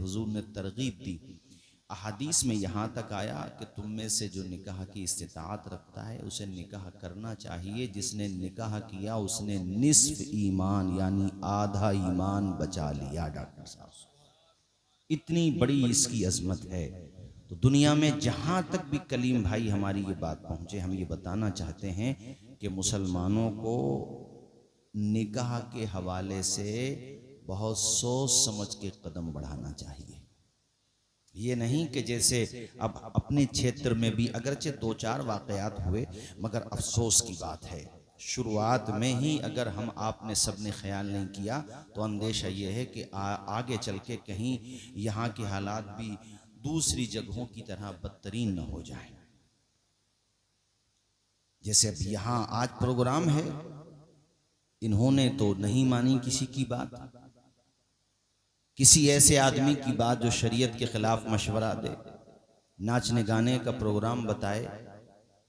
हुजूर ने तरगीब दी। अहादीस में यहाँ तक आया कि तुम में से जो निकाह की इस्तिताअत रखता है उसे निकाह करना चाहिए। जिसने निकाह किया उसने निस्फ ईमान यानी आधा ईमान बचा लिया। डॉक्टर साहब, इतनी बड़ी इसकी अजमत है। तो दुनिया में जहाँ तक भी कलीम भाई हमारी ये बात पहुँचे, हम ये बताना चाहते हैं कि मुसलमानों को निकाह के हवाले से बहुत सोच समझ के कदम बढ़ाना चाहिए। ये नहीं कि जैसे अब अपने क्षेत्र में भी अगरचे 2-4 वाक़यात हुए, मगर अफसोस की बात है शुरुआत में ही अगर हम आपने सब ने ख्याल नहीं किया तो अंदेशा ये है कि आगे चल के कहीं यहाँ के हालात भी दूसरी जगहों की तरह बदतरीन न हो जाए। जैसे अब यहाँ आज प्रोग्राम है, इन्होंने तो नहीं मानी किसी की बात, किसी ऐसे आदमी की बात जो शरीयत के खिलाफ मशवरा दे, नाचने गाने का प्रोग्राम बताए,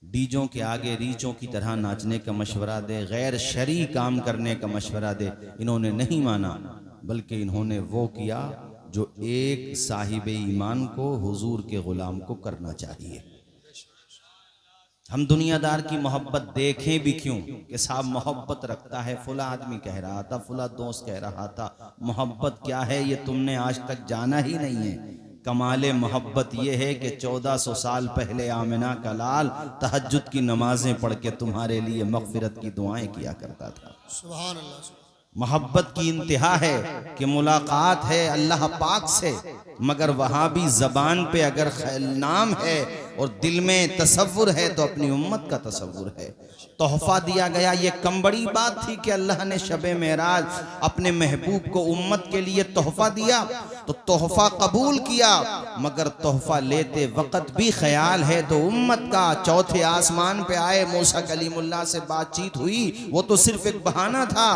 डीजों के आगे रीचों की तरह नाचने का मशवरा दे, गैर शरई काम करने का मशवरा दे। इन्होंने नहीं माना, बल्कि इन्होंने वो किया जो एक साहिब ईमान को, हुजूर के गुलाम को करना चाहिए। हम दुनियादार की मोहब्बत देखें भी क्यों कि साहब मोहब्बत रखता है, फुला आदमी कह रहा था, फुला दोस्त कह रहा था। मोहब्बत क्या है ये तुमने आज तक जाना ही नहीं है। कमाले मोहब्बत ये है कि 1400 साल पहले आमिना का लाल तहज्जुद की नमाजें पढ़ के तुम्हारे लिए मगफिरत की दुआएं किया करता था। सुभान अल्लाह। मोहब्बत की इंतहा है कि मुलाकात है अल्लाह पाक से, मगर वहां भी जबान पे अगर नाम है और दिल में तसव्वुर है तो अपनी उम्मत का तसव्वुर है। तोहफा दिया गया, ये कम बड़ी बात थी कि अल्लाह ने शबे मेराज अपने महबूब को उम्मत के लिए तोहफा दिया, तो तोहफा कबूल किया, मगर तोहफा लेते वक्त भी ख्याल है तो उम्मत का। चौथे आसमान पे आए, मूसा कलीमुल्लाह से बातचीत हुई, वो तो सिर्फ एक बहाना था,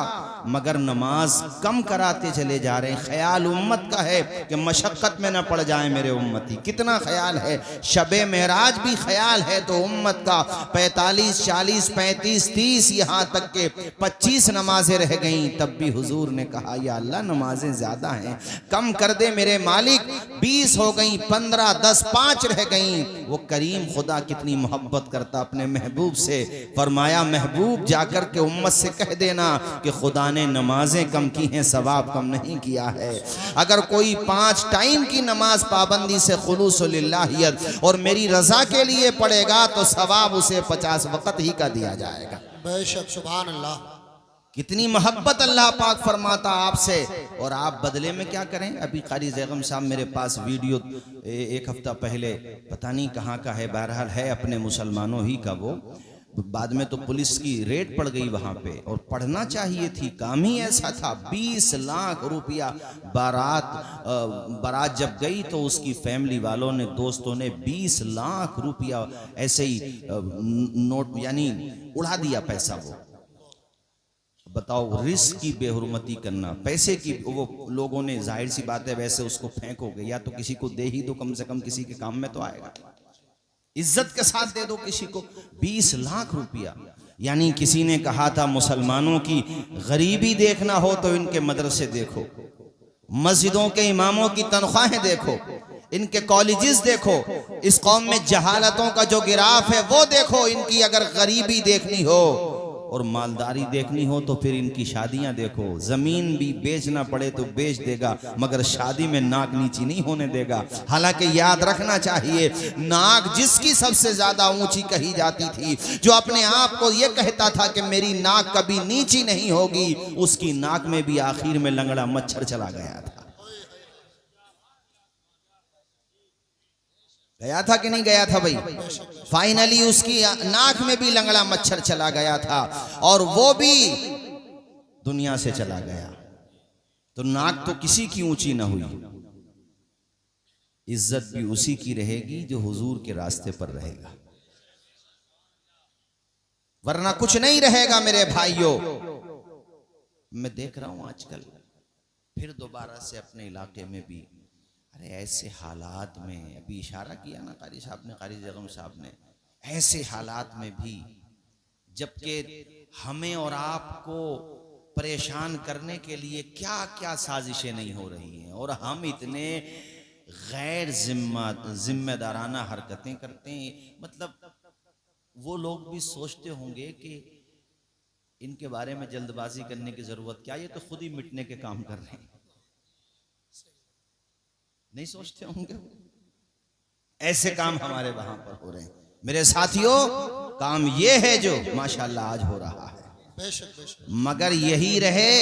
मगर नमाज कम कराते चले जा रहे हैं। ख्याल उम्मत का है कि मशक्कत में न पड़ जाए मेरे उम्मती। कितना ख्याल है, शबे मेराज भी ख्याल है तो उम्मत का 45, 40, 35, 30, यहाँ तक के 25 नमाजें रह गईं, तब भी हुजूर ने कहा या अल्लाह नमाजें ज्यादा हैं, कम कर दे मेरे मालिक। 20 हो गईं, 15, 10, 5 रह गईं। वो करीम खुदा कितनी मोहब्बत करता अपने महबूब से। फरमाया महबूब जाकर के उम्मत से कह देना कि खुदा ने नमाजें कम की हैं, सवाब कम नहीं किया है। अगर कोई 5 टाइम की नमाज पाबंदी से खुलूस लिल्लाहियत और मेरी रजा के लिए पड़ेगा तो सवाब उसे 50 वक्त ही का दिया जाएगा। बेशक, सुभान अल्लाह। कितनी मोहब्बत अल्लाह पाक फरमाता आपसे, और आप बदले में क्या करें। अभी कारी ज़ैगम साहब मेरे पास वीडियो एक हफ्ता पहले पता नहीं कहाँ का है, बहरहाल है अपने मुसलमानों ही का। वो बाद में तो पुलिस की रेड पड़ गई वहां पे, और पढ़ना चाहिए थी, काम ही ऐसा था। 20 लाख रुपया बारात जब गई तो उसकी फैमिली वालों ने, दोस्तों ने 20 लाख रुपया ऐसे ही नोट यानी उड़ा दिया पैसा। वो बताओ, रिस्क की बेहुरमती करना, पैसे की। वो लोगों ने, जाहिर सी बात है, वैसे उसको फेंकोगे या तो किसी को दे ही दो, कम से कम किसी के काम में तो आएगा। इज्जत के साथ दे दो किसी को। 20 लाख रुपया, यानी किसी ने कहा था मुसलमानों की गरीबी देखना हो तो इनके मदरसे देखो, मस्जिदों के इमामों की तनख्वाहें देखो, इनके कॉलेजेस देखो, इस कौम में जहालतों का जो गिराफ है वो देखो। इनकी अगर गरीबी देखनी हो और मालदारी देखनी हो तो फिर इनकी शादियां देखो। जमीन भी बेचना पड़े तो बेच देगा, मगर शादी में नाक नीची नहीं होने देगा। हालांकि याद रखना चाहिए, नाक जिसकी सबसे ज्यादा ऊंची कही जाती थी, जो अपने आप को यह कहता था कि मेरी नाक कभी नीची नहीं होगी, उसकी नाक में भी आखिर में लंगड़ा मच्छर चला गया था। गया था कि नहीं गया था भाई? फाइनली उसकी नाक में भी लंगड़ा मच्छर चला गया था, और वो भी दुनिया से चला गया। तो नाक तो किसी की ऊंची ना हुई, इज्जत भी उसी की रहेगी जो हुजूर के रास्ते पर रहेगा, वरना कुछ नहीं रहेगा मेरे भाइयों। मैं देख रहा हूं आजकल फिर दोबारा से अपने इलाके में भी, अरे ऐसे हालात में, अभी इशारा किया ना कारी साहब ने, कारी ज़ैगम साहब ने, ऐसे हालात में भी जबकि हमें और आपको परेशान करने के लिए क्या क्या साजिशें नहीं हो रही हैं, और हम इतने गैर जिम्मेदाराना हरकतें करते हैं। मतलब वो लोग भी सोचते होंगे कि इनके बारे में जल्दबाजी करने की जरूरत क्या, ये तो खुद ही मिटने के काम कर रहे हैं। नहीं सोचते होंगे? ऐसे काम हमारे वहां पर हो रहे हैं मेरे साथियों। काम ये है जो माशाल्लाह आज हो रहा है। मगर यही रहे,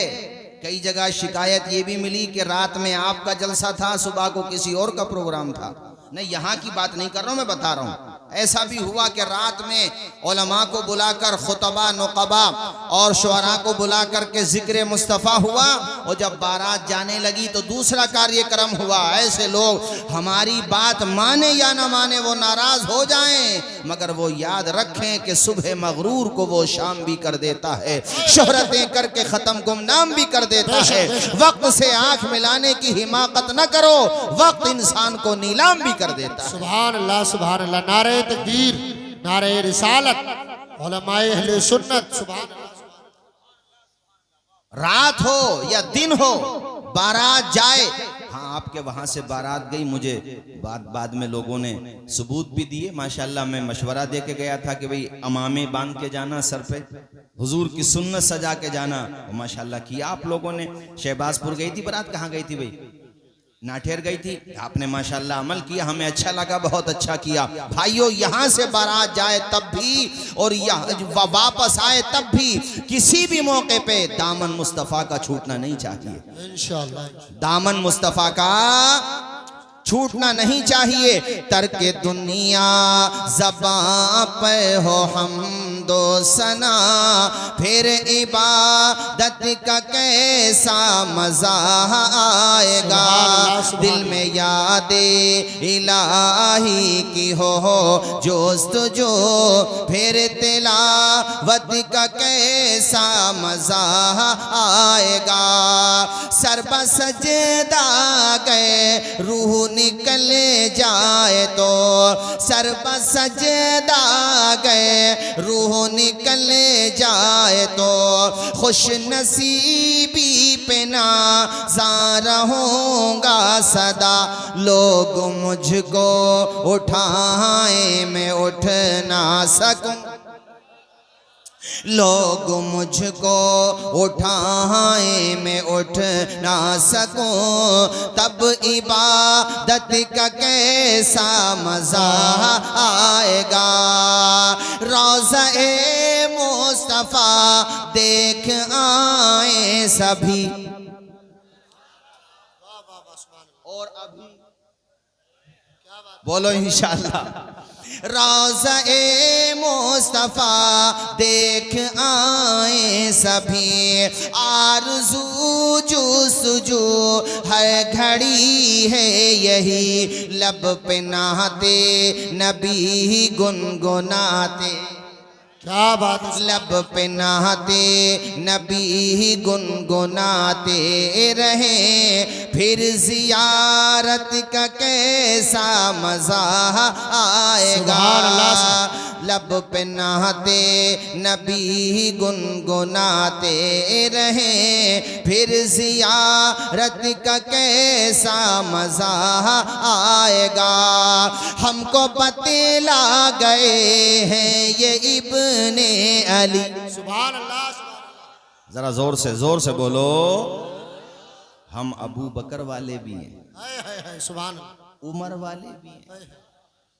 कई जगह शिकायत ये भी मिली कि रात में आपका जलसा था, सुबह को किसी और का प्रोग्राम था। नहीं, यहाँ की बात नहीं कर रहा हूं, मैं बता रहा हूं। ऐसा भी हुआ कि रात में उलमा को बुलाकर खुतबा नुकबा और शुअरा को बुलाकर के जिक्र मुस्तफ़ा हुआ, और जब बारात जाने लगी तो दूसरा कार्यक्रम हुआ। ऐसे लोग हमारी बात माने या ना माने वो नाराज हो जाएं, मगर वो याद रखें कि सुबह मगरूर को वो शाम भी कर देता है, शोहरतें करके खत्म गुमनाम भी कर देता है। वक्त से आंख मिलाने की हिमाकत न करो, वक्त इंसान को नीलाम भी कर देता है। सुभान अल्लाह, सुभान अल्लाह। नारे तकबीर, नारे रिसालत, उलमाए अहले सुन्नत। सुभान अल्लाह। रात हो या दिन हो, बारात जाए। हाँ, आपके वहां से बारात गई, मुझे बाद में लोगों ने सबूत भी दिए माशाल्लाह। मैं मशवरा दे के गया था कि भाई अमामे बांध के जाना, सर पे हुजूर की सुन्नत सजा के जाना, माशाल्लाह किया आप लोगों ने। शहबाजपुर गई थी बारात, कहाँ गई थी भाई? नाठेर गई थी। आपने माशाल्लाह अमल किया, हमें अच्छा लगा, बहुत अच्छा किया। भाइयों, यहाँ से बारात जाए तब भी और यहाँ वापस आए तब भी, किसी भी मौके पे दामन मुस्तफ़ा का छूटना नहीं चाहिए। इंशाअल्लाह दामन मुस्तफ़ा का छूटना नहीं चाहिए। तर्क दुनिया ज़बां पे हो हमदो सना, फिर इबादत का कैसा मज़ा आएगा। दिल में यादे इलाही की हो जोस्तजो, फिर तिलावत का कैसा मज़ा आएगा। सर बसजदा गए रूह निकल जाए तो, सर सजदा गए रूह निकल जाए तो, खुश नसीबी पे नाज़ार होऊंगा सदा। लोग मुझको उठाए मैं उठ ना सकूं, लोग मुझको उठाए मैं उठ ना सकूं, तब इबादत का कैसा मज़ा आएगा। रोज़ा-ए मुस्तफ़ा देख आए सभी, और अभी बोलो इंशाअल्लाह। रोज़ा-ए मुस्तफ़ा देख आए सभी, आरज़ू जुस्तजू हर घड़ी है यही, लब पे नहाते नबी गुनगुनाते। क्या बात है। लब पे नहाते नबी गुनगुनाते रहे, फिर जियारत का कैसा मज़ा आएगा। लब पे नहाते नबी गुनगुनाते रहे, फिर जियारत का कैसा मज़ा आएगा। हमको बतला गए हैं ये इब्ने अली। सुभान अल्लाह। जरा जोर से बोलो। हम अबू बकर वाले भी हैं, सुभान अल्लाह। उमर वाले भी हैं,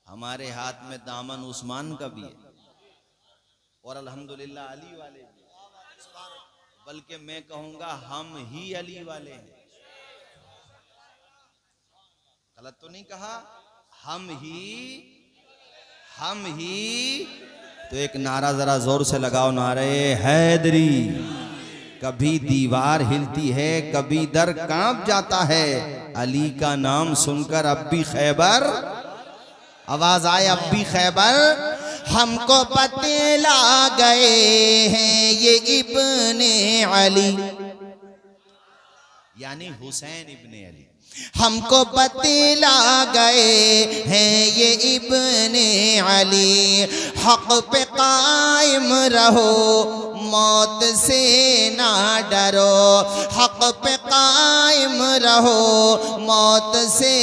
हमारे हाथ में दामन उस्मान का भी है, और अल्हम्दुलिल्लाह अली वाले भी, बल्कि मैं कहूंगा हम ही अली वाले हैं। गलत तो नहीं कहा? हम ही। तो एक नारा जरा जोर से लगाओ, नारे हैदरी। कभी दीवार हिलती है, कभी दर कांप जाता है, अली का नाम सुनकर अब भी खैबर, आवाज आए अब भी खैबर। हमको बतला गए हैं ये इब्ने अली, यानी हुसैन इब्ने अली। हमको बतला गए हैं ये इब्ने अली, हक पे कायम रहो, मौत से ना डरो। हक पे कायम रहो, मौत से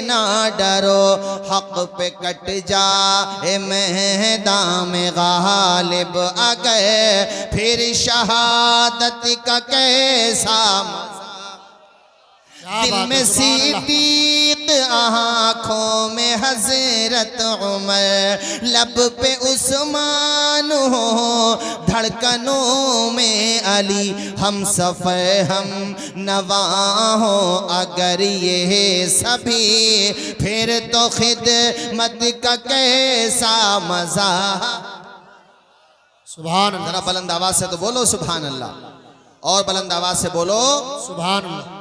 ना डरो। हक पे कट जाए मैदान में गालिब अगर, फिर शहादत का कैसा दिल में सिद्दीक, आँखों में हजरत उमर, लब पे उस्मान हो, धड़कनों में अली, हम सफ़र हम नवा हो अगर ये सभी, फिर तो खिदमत का कैसा मज़ा। सुभान अल्लाह। जरा बुलंद आवाज से तो बोलो सुभान अल्लाह, और बुलंद आवाज से बोलो सुभान अल्लाह।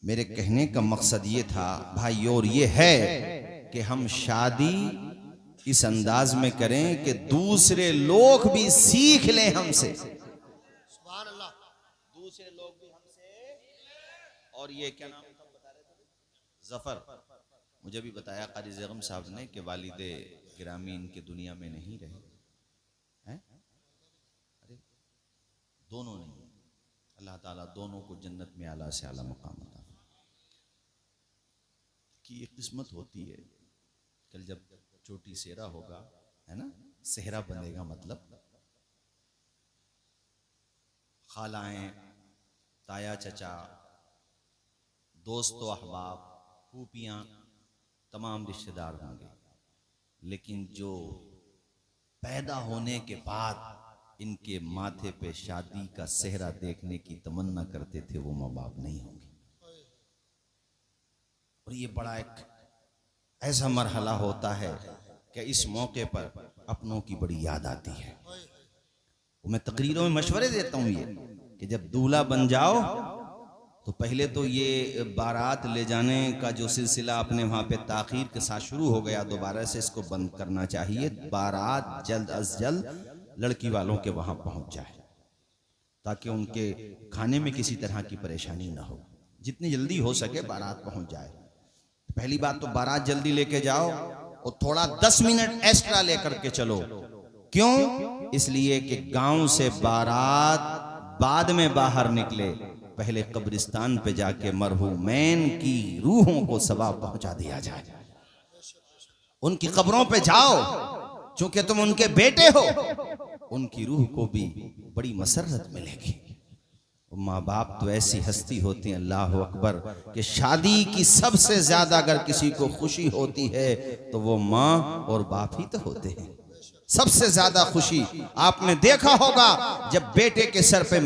मेरे कहने का मकसद ये था भाई, और ये है कि हम शादी इस अंदाज में करें कि दूसरे लोग भी सीख लें हमसे, सुभान अल्लाह। दूसरे लोग भी हमसे। और ये क्या नाम था बता रहे थे? जफर। मुझे भी बताया कारी ज़ैगम साहब ने कि वालिदे गिरामी इनके दुनिया में नहीं रहे हैं। अरे दोनों नहीं, अल्लाह ताला दोनों को जन्नत में आला से आला मकाम अता की ये किस्मत होती है। कल जब चोटी सेहरा होगा, है ना, सेहरा बनेगा, मतलब खालाएं, ताया चचा, दोस्तों, अहबाब, फूफियाँ, तमाम रिश्तेदार होंगे। लेकिन जो पैदा होने के बाद इनके माथे पे शादी का सेहरा देखने की तमन्ना करते थे, वो माँ बाप नहीं होंगे। और ये बड़ा एक ऐसा मरहला होता है कि इस मौके पर अपनों की बड़ी याद आती है। मैं तकरीरों में मशवरे देता हूँ ये कि जब दूल्हा बन जाओ तो पहले तो ये बारात ले जाने का जो सिलसिला अपने वहाँ पे ताख़ीर के साथ शुरू हो गया, दोबारा से इसको बंद करना चाहिए। बारात जल्द अज जल्द लड़की वालों के वहाँ पहुँच जाए ताकि उनके खाने में किसी तरह की परेशानी ना हो। जितनी जल्दी हो सके बारात पहुँच जाए। पहली बात तो बारात जल्दी लेके जाओ और थोड़ा 10 मिनट एक्स्ट्रा लेकर के चलो। क्यों? इसलिए कि गांव से बारात बाद में बाहर निकले, पहले कब्रिस्तान पे जाके मरहूमैन की रूहों को सवाब पहुंचा दिया जाए। उनकी कब्रों पे जाओ, चूंकि तुम उनके बेटे हो, उनकी रूह को भी बड़ी मसरत मिलेगी। माँ बाप तो ऐसी हस्ती होती हैं, अल्लाह अकबर, कि शादी की सबसे ज्यादा अगर किसी को खुशी होती है तो वो माँ और बाप ही तो होते हैं। सबसे ज्यादा खुशी आपने देखा होगा जब बेटे के सर पे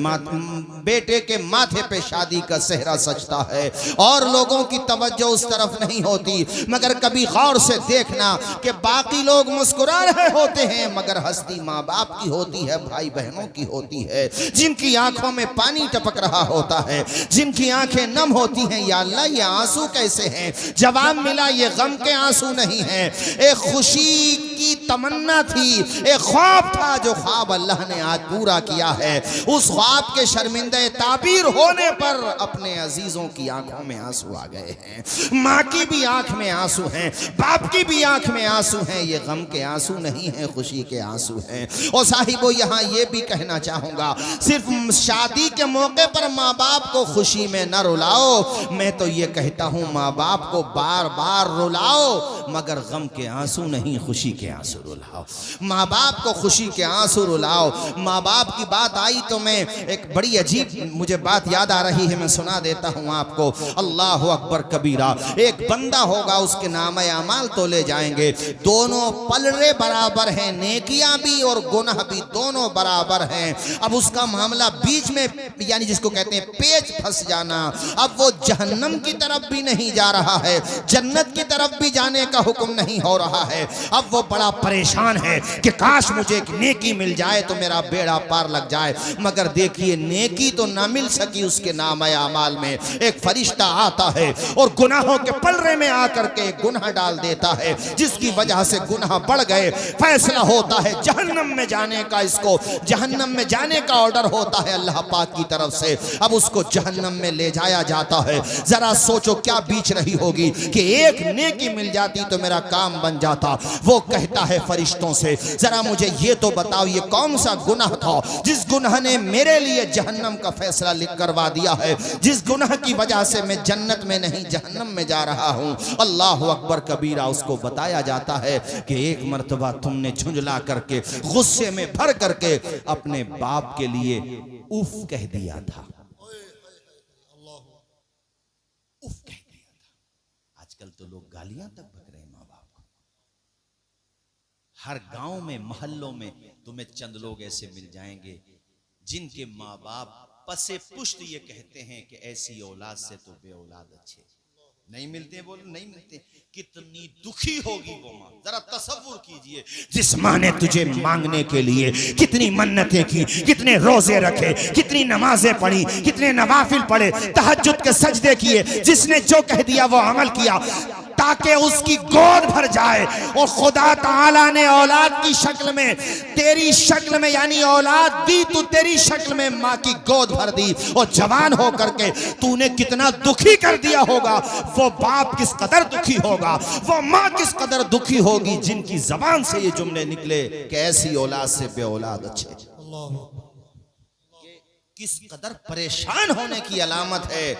बेटे के माथे पे शादी का सेहरा सजता है और लोगों की तवज्जो उस तरफ नहीं होती, मगर कभी गौर से देखना कि बाकी लोग मुस्कुरा रहे होते हैं मगर हस्ती माँ बाप की होती है, भाई बहनों की होती है, जिनकी आंखों में पानी टपक रहा होता है, जिनकी आंखें नम होती हैं। या अल्लाह, ये आंसू कैसे हैं? जवाब मिला, ये गम के आंसू नहीं है, एक खुशी की तमन्ना थी, एक ख्वाब था जो ख्वाब अल्लाह ने आज पूरा किया है। उस ख्वाब के शर्मिंदे ताबीर होने पर अपने अजीजों की आंखों में आंसू आ गए हैं। माँ की भी आंख में आंसू हैं, बाप की भी आंख में आंसू हैं। ये गम के आंसू नहीं हैं, खुशी के आंसू हैं। और साहिबो, यहाँ ये भी कहना चाहूंगा, सिर्फ शादी के मौके पर माँ बाप को खुशी में न रुलाओ। मैं तो ये कहता हूँ माँ बाप को बार बार रुलाओ, मगर गम के आंसू नहीं, खुशी के आंसू रुलाओ। माँ बाप को खुशी के आंसू रुलाओ। माँ बाप की बात आई तो मैं एक बड़ी अजीब मुझे बात याद आ रही है, मैं सुना देता हूँ आपको। अल्लाह अकबर कबीरा। एक बंदा होगा, उसके नामे अमाल तोले जाएंगे, दोनों पलड़े बराबर हैं, नेकियां भी और गुनाह भी दोनों बराबर हैं। अब उसका मामला बीच में, यानी जिसको कहते हैं पेच फंस जाना। अब वो जहन्नम की तरफ भी नहीं जा रहा है, जन्नत की तरफ भी जाने का हुक्म नहीं हो रहा है। अब वो बड़ा परेशान है, कि काश मुझे एक नेकी मिल जाए तो मेरा बेड़ा पार लग जाए, मगर देखिए नेकी तो ना मिल सकी उसके नामे अमाल में। एक फरिश्ता आता है और गुनाहों के पलरे में आकर के गुनाह डाल देता है, जिसकी वजह से गुनाह बढ़ गए। फैसला होता है जहन्नम में जाने का, इसको जहन्नम में जाने का ऑर्डर होता है अल्लाह पाक की तरफ से। अब उसको जहन्नम में ले जाया जाता है। जरा सोचो क्या बीच रही होगी कि एक नेकी मिल जाती तो मेरा काम बन जाता। वो कहता है फरिश्तों से, जरा मुझे ये तो बताओ ये कौन सा गुनाह था जिस गुनाह ने मेरे लिए जहन्नम का फैसला लिख करवा दिया है, जिस गुनाह की वजह से मैं जन्नत में नहीं जहन्नम में जा रहा हूँ। अल्लाह अकबर कबीरा। उसको बताया जाता है कि एक मर्तबा तुमने झुंझला करके गुस्से में भर करके अपने बाप के लिए उफ कह दिया था। उफ कह दिया था। आजकल तो लोग गालियां तक बक रहे हैं माँ बाप को। हर गांव में मोहल्लों में तुम्हें चंद लोग ऐसे मिल जाएंगे जिनके माँ बाप पसे पुष्ट ये कहते हैं कि ऐसी औलाद से तो बे औलाद अच्छे। नहीं मिलते, बोलो नहीं मिलते। कितनी दुखी होगी वो माँ, जरा तसव्वुर कीजिए। जिस माँ ने तुझे मांगने के लिए कितनी मन्नतें की, कितने रोजे रखे, कितनी नमाजें पढ़ी, कितने नवाफिल पढ़े, तहज्जुद के सजदे किए, जिसने जो कह दिया वो अमल किया ताकि उसकी गोद भर जाए। और खुदा ताला ने औलाद की शक्ल में, तेरी शक्ल में यानी औलाद दी तो तेरी शक्ल में माँ की गोद भर दी, और जवान होकर के तूने कितना दुखी कर दिया होगा। वो बाप किस कदर दुखी होगा, वो माँ किस कदर दुखी होगी जिनकी जबान से ये जुमले निकले कि ऐसी औलाद से बे औलाद अच्छे। किस कदर परेशान होने की अलामत है।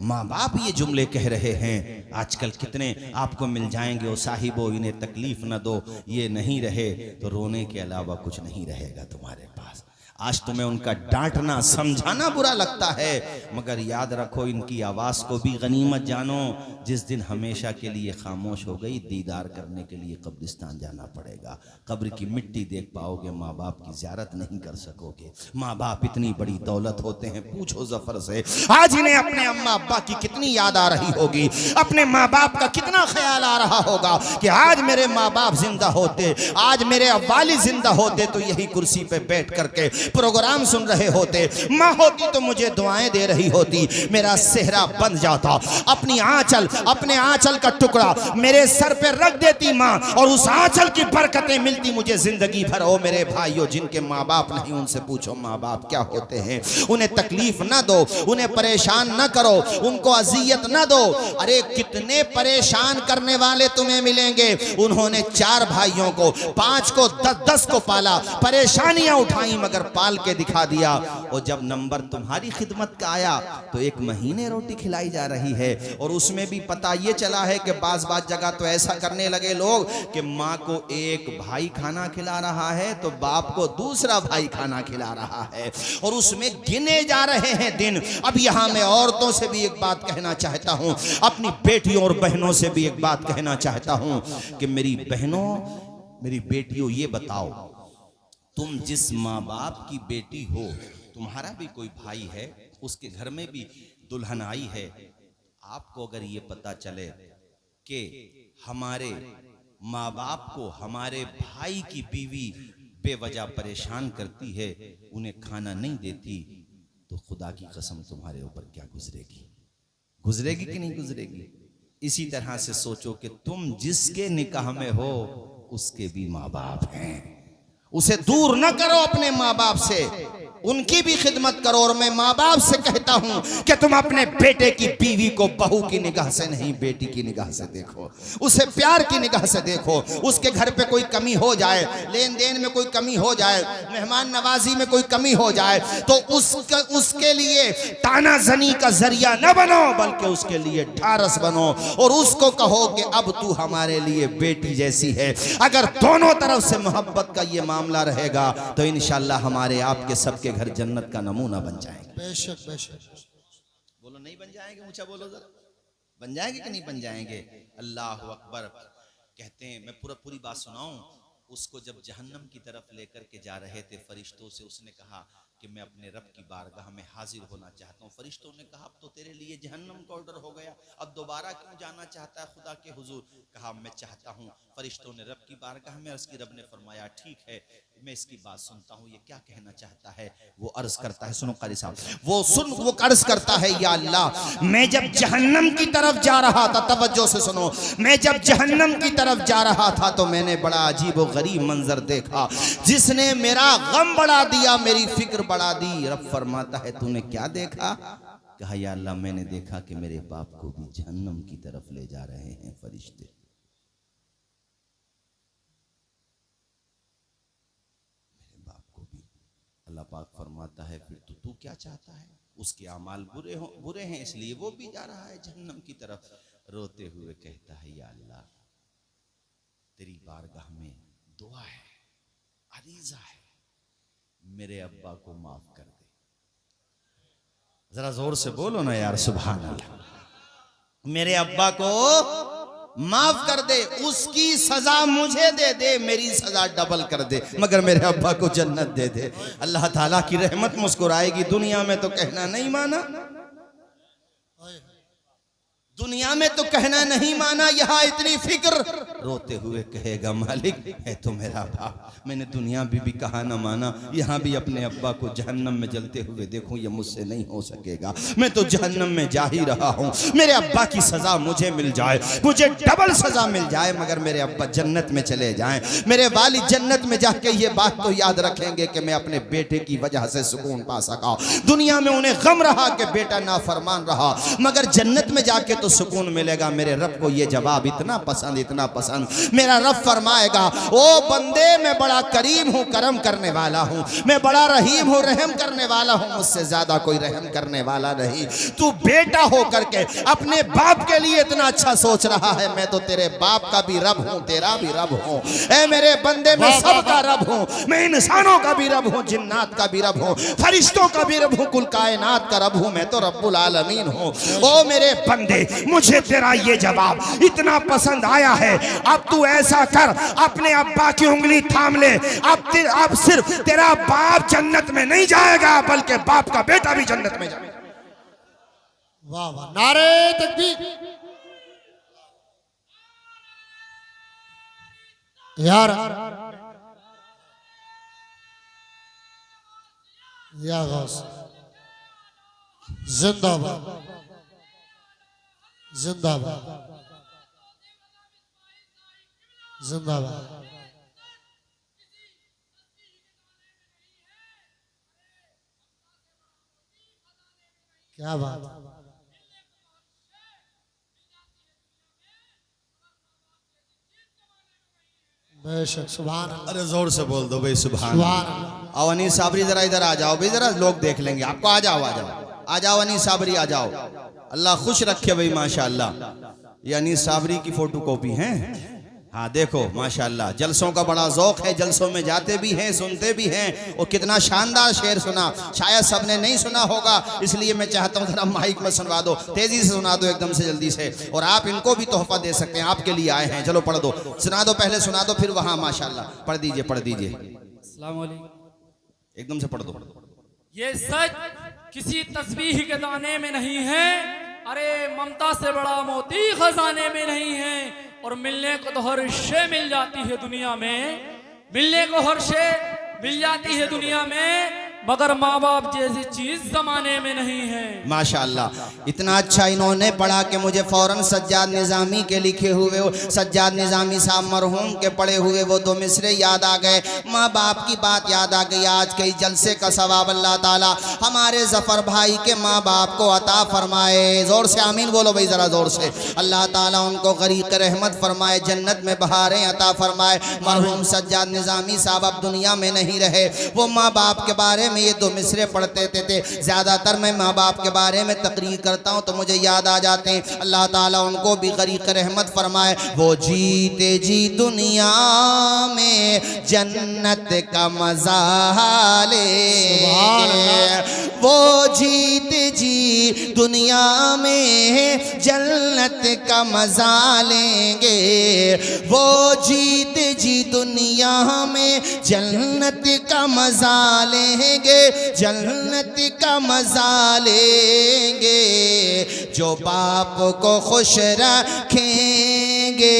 माँ बाप ये जुमले कह रहे हैं। आजकल कितने आपको मिल जाएंगे, ओ साहिबो इन्हें तकलीफ न दो, ये नहीं रहे तो रोने के अलावा कुछ नहीं रहेगा तुम्हारे पास। आज तुम्हें उनका डांटना समझाना बुरा लगता है, मगर याद रखो इनकी आवाज को भी गनीमत जानो। जिस दिन हमेशा के लिए खामोश हो गई, दीदार करने के लिए कब्रिस्तान जाना पड़ेगा। कब्र की मिट्टी देख पाओगे, माँ बाप की ज़ियारत नहीं कर सकोगे। माँ बाप इतनी बड़ी दौलत होते हैं, पूछो जफर से आज इन्हें अपने अम्मा अब्बा की कितनी याद आ रही होगी, अपने माँ बाप का कितना ख्याल आ रहा होगा कि आज मेरे माँ बाप जिंदा होते, आज मेरे वालिद जिंदा होते तो यही कुर्सी पे बैठ करके प्रोग्राम सुन रहे होते। माँ होती तो मुझे दुआएं दे रही होती, मेरा सेहरा बन जाता, अपनी आंचल, अपने आंचल का टुकड़ा मेरे सर पे रख देती माँ, और उस आंचल की बरकतें मिलती मुझे जिंदगी भर। ओ मेरे भाइयों, जिनके माँ बाप नहीं उनसे पूछो माँ बाप क्या होते हैं। उन्हें तकलीफ ना दो, उन्हें परेशान ना करो, उनको अजियत ना दो। अरे कितने परेशान करने वाले तुम्हें मिलेंगे। उन्होंने 4 भाइयों को, 5 को 10 को पाला, परेशानियां उठाई मगर पाल के दिखा दिया। और जब नंबर तुम्हारी खिदमत का आया तो 1 महीने रोटी खिलाई जा रही है, और उसमें भी पता ये चला है कि बाज जगह तो ऐसा करने लगे लोग कि माँ को एक भाई खाना खिला रहा है तो बाप को दूसरा भाई खाना खिला रहा है, और उसमें गिने जा रहे हैं दिन। अब यहाँ मैं औरतों से भी एक बात कहना चाहता हूँ, अपनी बेटियों और बहनों से भी एक बात कहना चाहता हूँ कि मेरी बहनों, मेरी बेटियों, ये बताओ तुम जिस माँ बाप की बेटी हो, तुम्हारा भी कोई भाई है, उसके घर में भी दुल्हन आई है। आपको अगर ये पता चले कि हमारे माँ बाप को हमारे भाई की बीवी बेवजह परेशान करती है, उन्हें खाना नहीं देती, तो खुदा की कसम तुम्हारे ऊपर क्या गुजरेगी, गुजरेगी कि नहीं गुजरेगी। इसी तरह से सोचो कि तुम जिसके निकाह में हो उसके भी माँ बाप हैं, उसे दूर न करो अपने माँ बाप से, उनकी भी खिदमत करो। और मैं माँ बाप से कहता हूं कि तुम अपने बेटे की बीवी को बहू की निगाह से नहीं, बेटी की निगाह से देखो, उसे प्यार की निगाह से देखो। उसके घर पे कोई कमी हो जाए, लेन देन में कोई कमी हो जाए, मेहमान नवाजी में कोई कमी हो जाए, तो उसके लिए तानाजनी का जरिया न बनो, बल्कि उसके लिए ढारस बनो और उसको कहो कि अब तू हमारे लिए बेटी जैसी है। अगर दोनों तरफ से मोहब्बत का ये मामला रहेगा तो इंशाअल्लाह हमारे आपके सबके घर जन्नत का नमूना बन जाएंगे। बेशक बेशक। बोलो नहीं बन जाएंगे, ऊंचा बोलो जरा, बन जाएंगे कि नहीं बन जाएंगे। अल्लाह अकबर। कहते हैं, मैं पूरी बात सुनाऊं। उसको जब जहन्नम की तरफ लेकर के जा रहे थे फरिश्तों से, उसने कहा कि मैं अपने रब की बारगाह में हाजिर होना चाहता हूँ। फरिश्तों ने कहा अब तो तेरे लिए जहन्नम का ऑर्डर हो गया, अब दोबारा क्यों जाना चाहता है खुदा के हुजूर? कहा मैं चाहता हूँ। फरिश्तों ने रब की बारगाह में अर्ज की। रब ने फरमाया ठीक है, मैं इसकी बात सुनता हूँ, ये क्या कहना चाहता है। वो अर्ज करता है, सुनो कारी साहब, वो अर्ज करता है, या अल्लाह मैं जब जहन्नम की तरफ जा रहा था, तवज्जो से सुनो, मैं जब जहन्नम की तरफ जा रहा था तो मैंने बड़ा अजीब व गरीब मंजर देखा जिसने मेरा गम बढ़ा दिया, मेरी फिक्र बढ़ा दी। रब फरमाता है तूने क्या देखा? कहा या अल्लाह मैंने देखा कि मेरे बाप को भी जहन्नम की तरफ ले जा रहे हैं फरिश्ते। मेरे बाप को भी। अल्लाह पाक फरमाता है फिर तो तू क्या चाहता है? उसके अमाल बुरे हैं इसलिए वो भी जा रहा है जहन्नम की तरफ। रोते हुए कहता है या अल्लाह तेरी बारगाह में दुआ है, अरीजा है, मेरे अब्बा को माफ कर दे। जरा जोर से बोलो ना यार सुभान अल्लाह। मेरे अब्बा को माफ कर दे, उसकी सजा मुझे दे दे, मेरी सजा डबल कर दे, मगर मेरे अब्बा को जन्नत दे दे। अल्लाह ताला की रहमत मुस्कुराएगी। दुनिया में तो कहना नहीं माना, दुनिया में तो कहना नहीं माना, यहाँ इतनी फिक्र। रोते हुए कहेगा मालिक है तो मेरा बाप, मैंने दुनिया भी कहा ना माना, यहाँ भी अपने अब्बा को जहन्नम में जलते हुए देखूं, ये मुझसे नहीं हो सकेगा। मैं तो जहन्नम में जा ही रहा हूँ, मेरे अब्बा की सजा मुझे मिल जाए, मुझे डबल सजा मिल जाए, मगर मेरे अब्बा जन्नत में चले जाएं, मेरे वालिद जन्नत में जाके ये बात तो याद रखेंगे कि मैं अपने बेटे की वजह से सुकून पा सका। दुनिया में उन्हें गम रहा कि बेटा नाफरमान रहा, मगर जन्नत में जाके तो सुकून मिलेगा। मेरे रब को ये जवाब इतना पसंद, इतना पसंद। मेरा रब फरमाएगा ओ बंदे मैं बड़ा करीम हूँ, करम करने वाला हूँ, मैं बड़ा रहीम हूँ, रहम करने वाला हूँ, मुझसे ज्यादा कोई रहम करने वाला नहीं। तू बेटा हो करके अपने बाप के लिए इतना अच्छा सोच रहा है, मैं तो तेरे बाप का भी रब हूँ, तेरा भी रब हूँ। ऐ मेरे बंदे मैं सबका रब हूँ, मैं इंसानों का भी रब हूँ, जिन्नात का भी रब हूँ, फरिश्तों का भी रब हूँ, कुल कायनात का रब हूँ, मैं तो रब्बुल आलमीन हूँ। ओ मेरे बंदे मुझे तेरा ये जवाब इतना पसंद आया है, अब तू ऐसा कर अपने अब्बा की उंगली थाम ले। अब सिर्फ तेरा बाप जन्नत में नहीं जाएगा बल्कि बाप का बेटा भी जन्नत में जाएगा। वाह वाह, नारे तकबीर। यार या गौस जिंदाबाद, जिंदाबाद, जिंदाबाद। क्या बात, बेशक सुभान अल्लाह। अरे जोर से बोल दो भाई सुभान सुभान अल्लाह। अल्लाह। आओ अनीस साबरी जरा इधर आ जाओ भाई, जरा लोग देख लेंगे आपको। आ जाओ आ जाओ आ जाओ अनीस साबरी आ जाओ। अल्लाह खुश रखे भाई माशाअल्लाह। ये अनीस साबरी की फोटो कॉपी है। हाँ देखो माशाअल्लाह, जलसों का बड़ा ज़ौक़ है, जलसों में जाते भी हैं, सुनते भी हैं। और कितना शानदार शेर सुना, शायद सबने नहीं सुना होगा, इसलिए मैं चाहता हूँ जरा माइक में सुनवा दो, तेजी से सुना दो, एकदम से जल्दी से। और आप इनको भी तोहफा दे सकते हैं, आपके लिए आए हैं। चलो पढ़ दो, सुना दो, पहले सुना दो फिर वहाँ माशाअल्लाह पढ़ दीजिए, पढ़ दीजिए, अस्सलाम वालेकुम। एकदम से पढ़ दो। ये सच किसी तस्बीह के दाने में नहीं है, अरे ममता से बड़ा मोती खजाने में नहीं है। और मिलने को तो हर शे मिल जाती है दुनिया में, मिलने को हर शे मिल जाती है दुनिया में, मगर माँ बाप जैसी चीज जमाने में नहीं है। माशाअल्लाह, इतना अच्छा इन्होंने पढ़ा कि मुझे फौरन सज्जाद निज़ामी के लिखे हुए, सज्जाद निज़ामी साहब मरहूम के पढ़े हुए वो दो मिसरे याद आ गए, माँ बाप की बात याद आ गई। आज के जलसे का सवाब अल्लाह ताला हमारे जफ़र भाई के माँ बाप को अता फरमाए। ज़ोर से आमीन बोलो भाई, ज़रा ज़ोर से। अल्लाह ताला उनको गरीक़ रहमत फरमाए, जन्नत में बहारें अता फरमाए। मरहूम सज्जाद निज़ामी साहब अब दुनिया में नहीं रहे, वो माँ बाप के बारे में ये दो मिसरे पढ़ते थे। ज़्यादातर मैं माँ बाप के बारे में तकरीर करता हूँ तो मुझे याद आ जाते हैं। अल्लाह ताला उनको भी गरीक़ रहमत फरमाए। वो जीते जी दुनिया में जन्नत का मज़ा ले, वो जीते जी दुनिया में जन्नत का मजा लेंगे, वो जीत जी दुनिया में जन्नत का मजा लेंगे, जन्नत का मजा लेंगे। जो बाप को खुश रखेंगे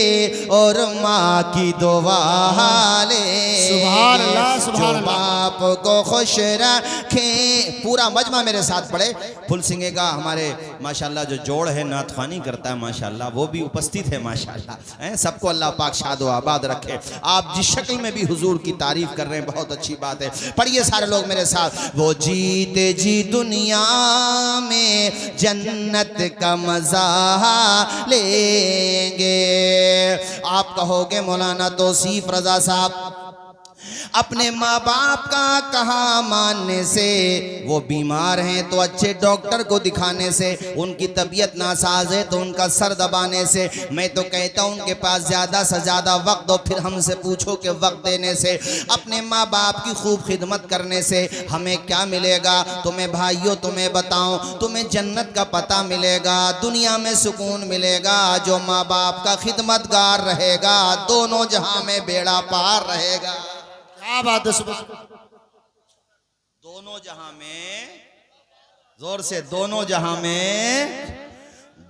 और माँ की दुआ लेंगे, सुभान अल्लाह, सुभान जो अल्लाह। बाप को खुश रखें। पूरा मजमा मेरे साथ पढ़े। फुल सिंगे का हमारे माशाल्लाह जो जोड़ है नातखानी करता है माशाल्लाह, वो भी उपस्थित है माशाल्लाह। हैं, सबको अल्लाह पाक शादो आबाद रखे। आप जिस शक्ल में भी हुजूर की तारीफ कर रहे हैं बहुत अच्छी बात है। पढ़िए सारे लोग मेरे साथ। वो जीते जी दुनिया में जन्नत का मजा लेंगे। आप कहोगे मौलाना तौसीफ रजा साहब, अपने माँ बाप का कहा मानने से, वो बीमार हैं तो अच्छे डॉक्टर को दिखाने से, उनकी तबीयत नासाज है तो उनका सर दबाने से, मैं तो कहता हूँ उनके पास ज़्यादा से ज़्यादा वक्त हो, फिर हमसे पूछो कि वक्त देने से, अपने माँ बाप की खूब खिदमत करने से हमें क्या मिलेगा? तुम्हें भाइयों तुम्हें बताऊँ, तुम्हें जन्नत का पता मिलेगा, दुनिया में सुकून मिलेगा। जो माँ बाप का खिदमतगार रहेगा दोनों जहां में बेड़ा पार रहेगा। क्या बात है, सुबह दोनों जहां में, जोर से, दोनों जहां में,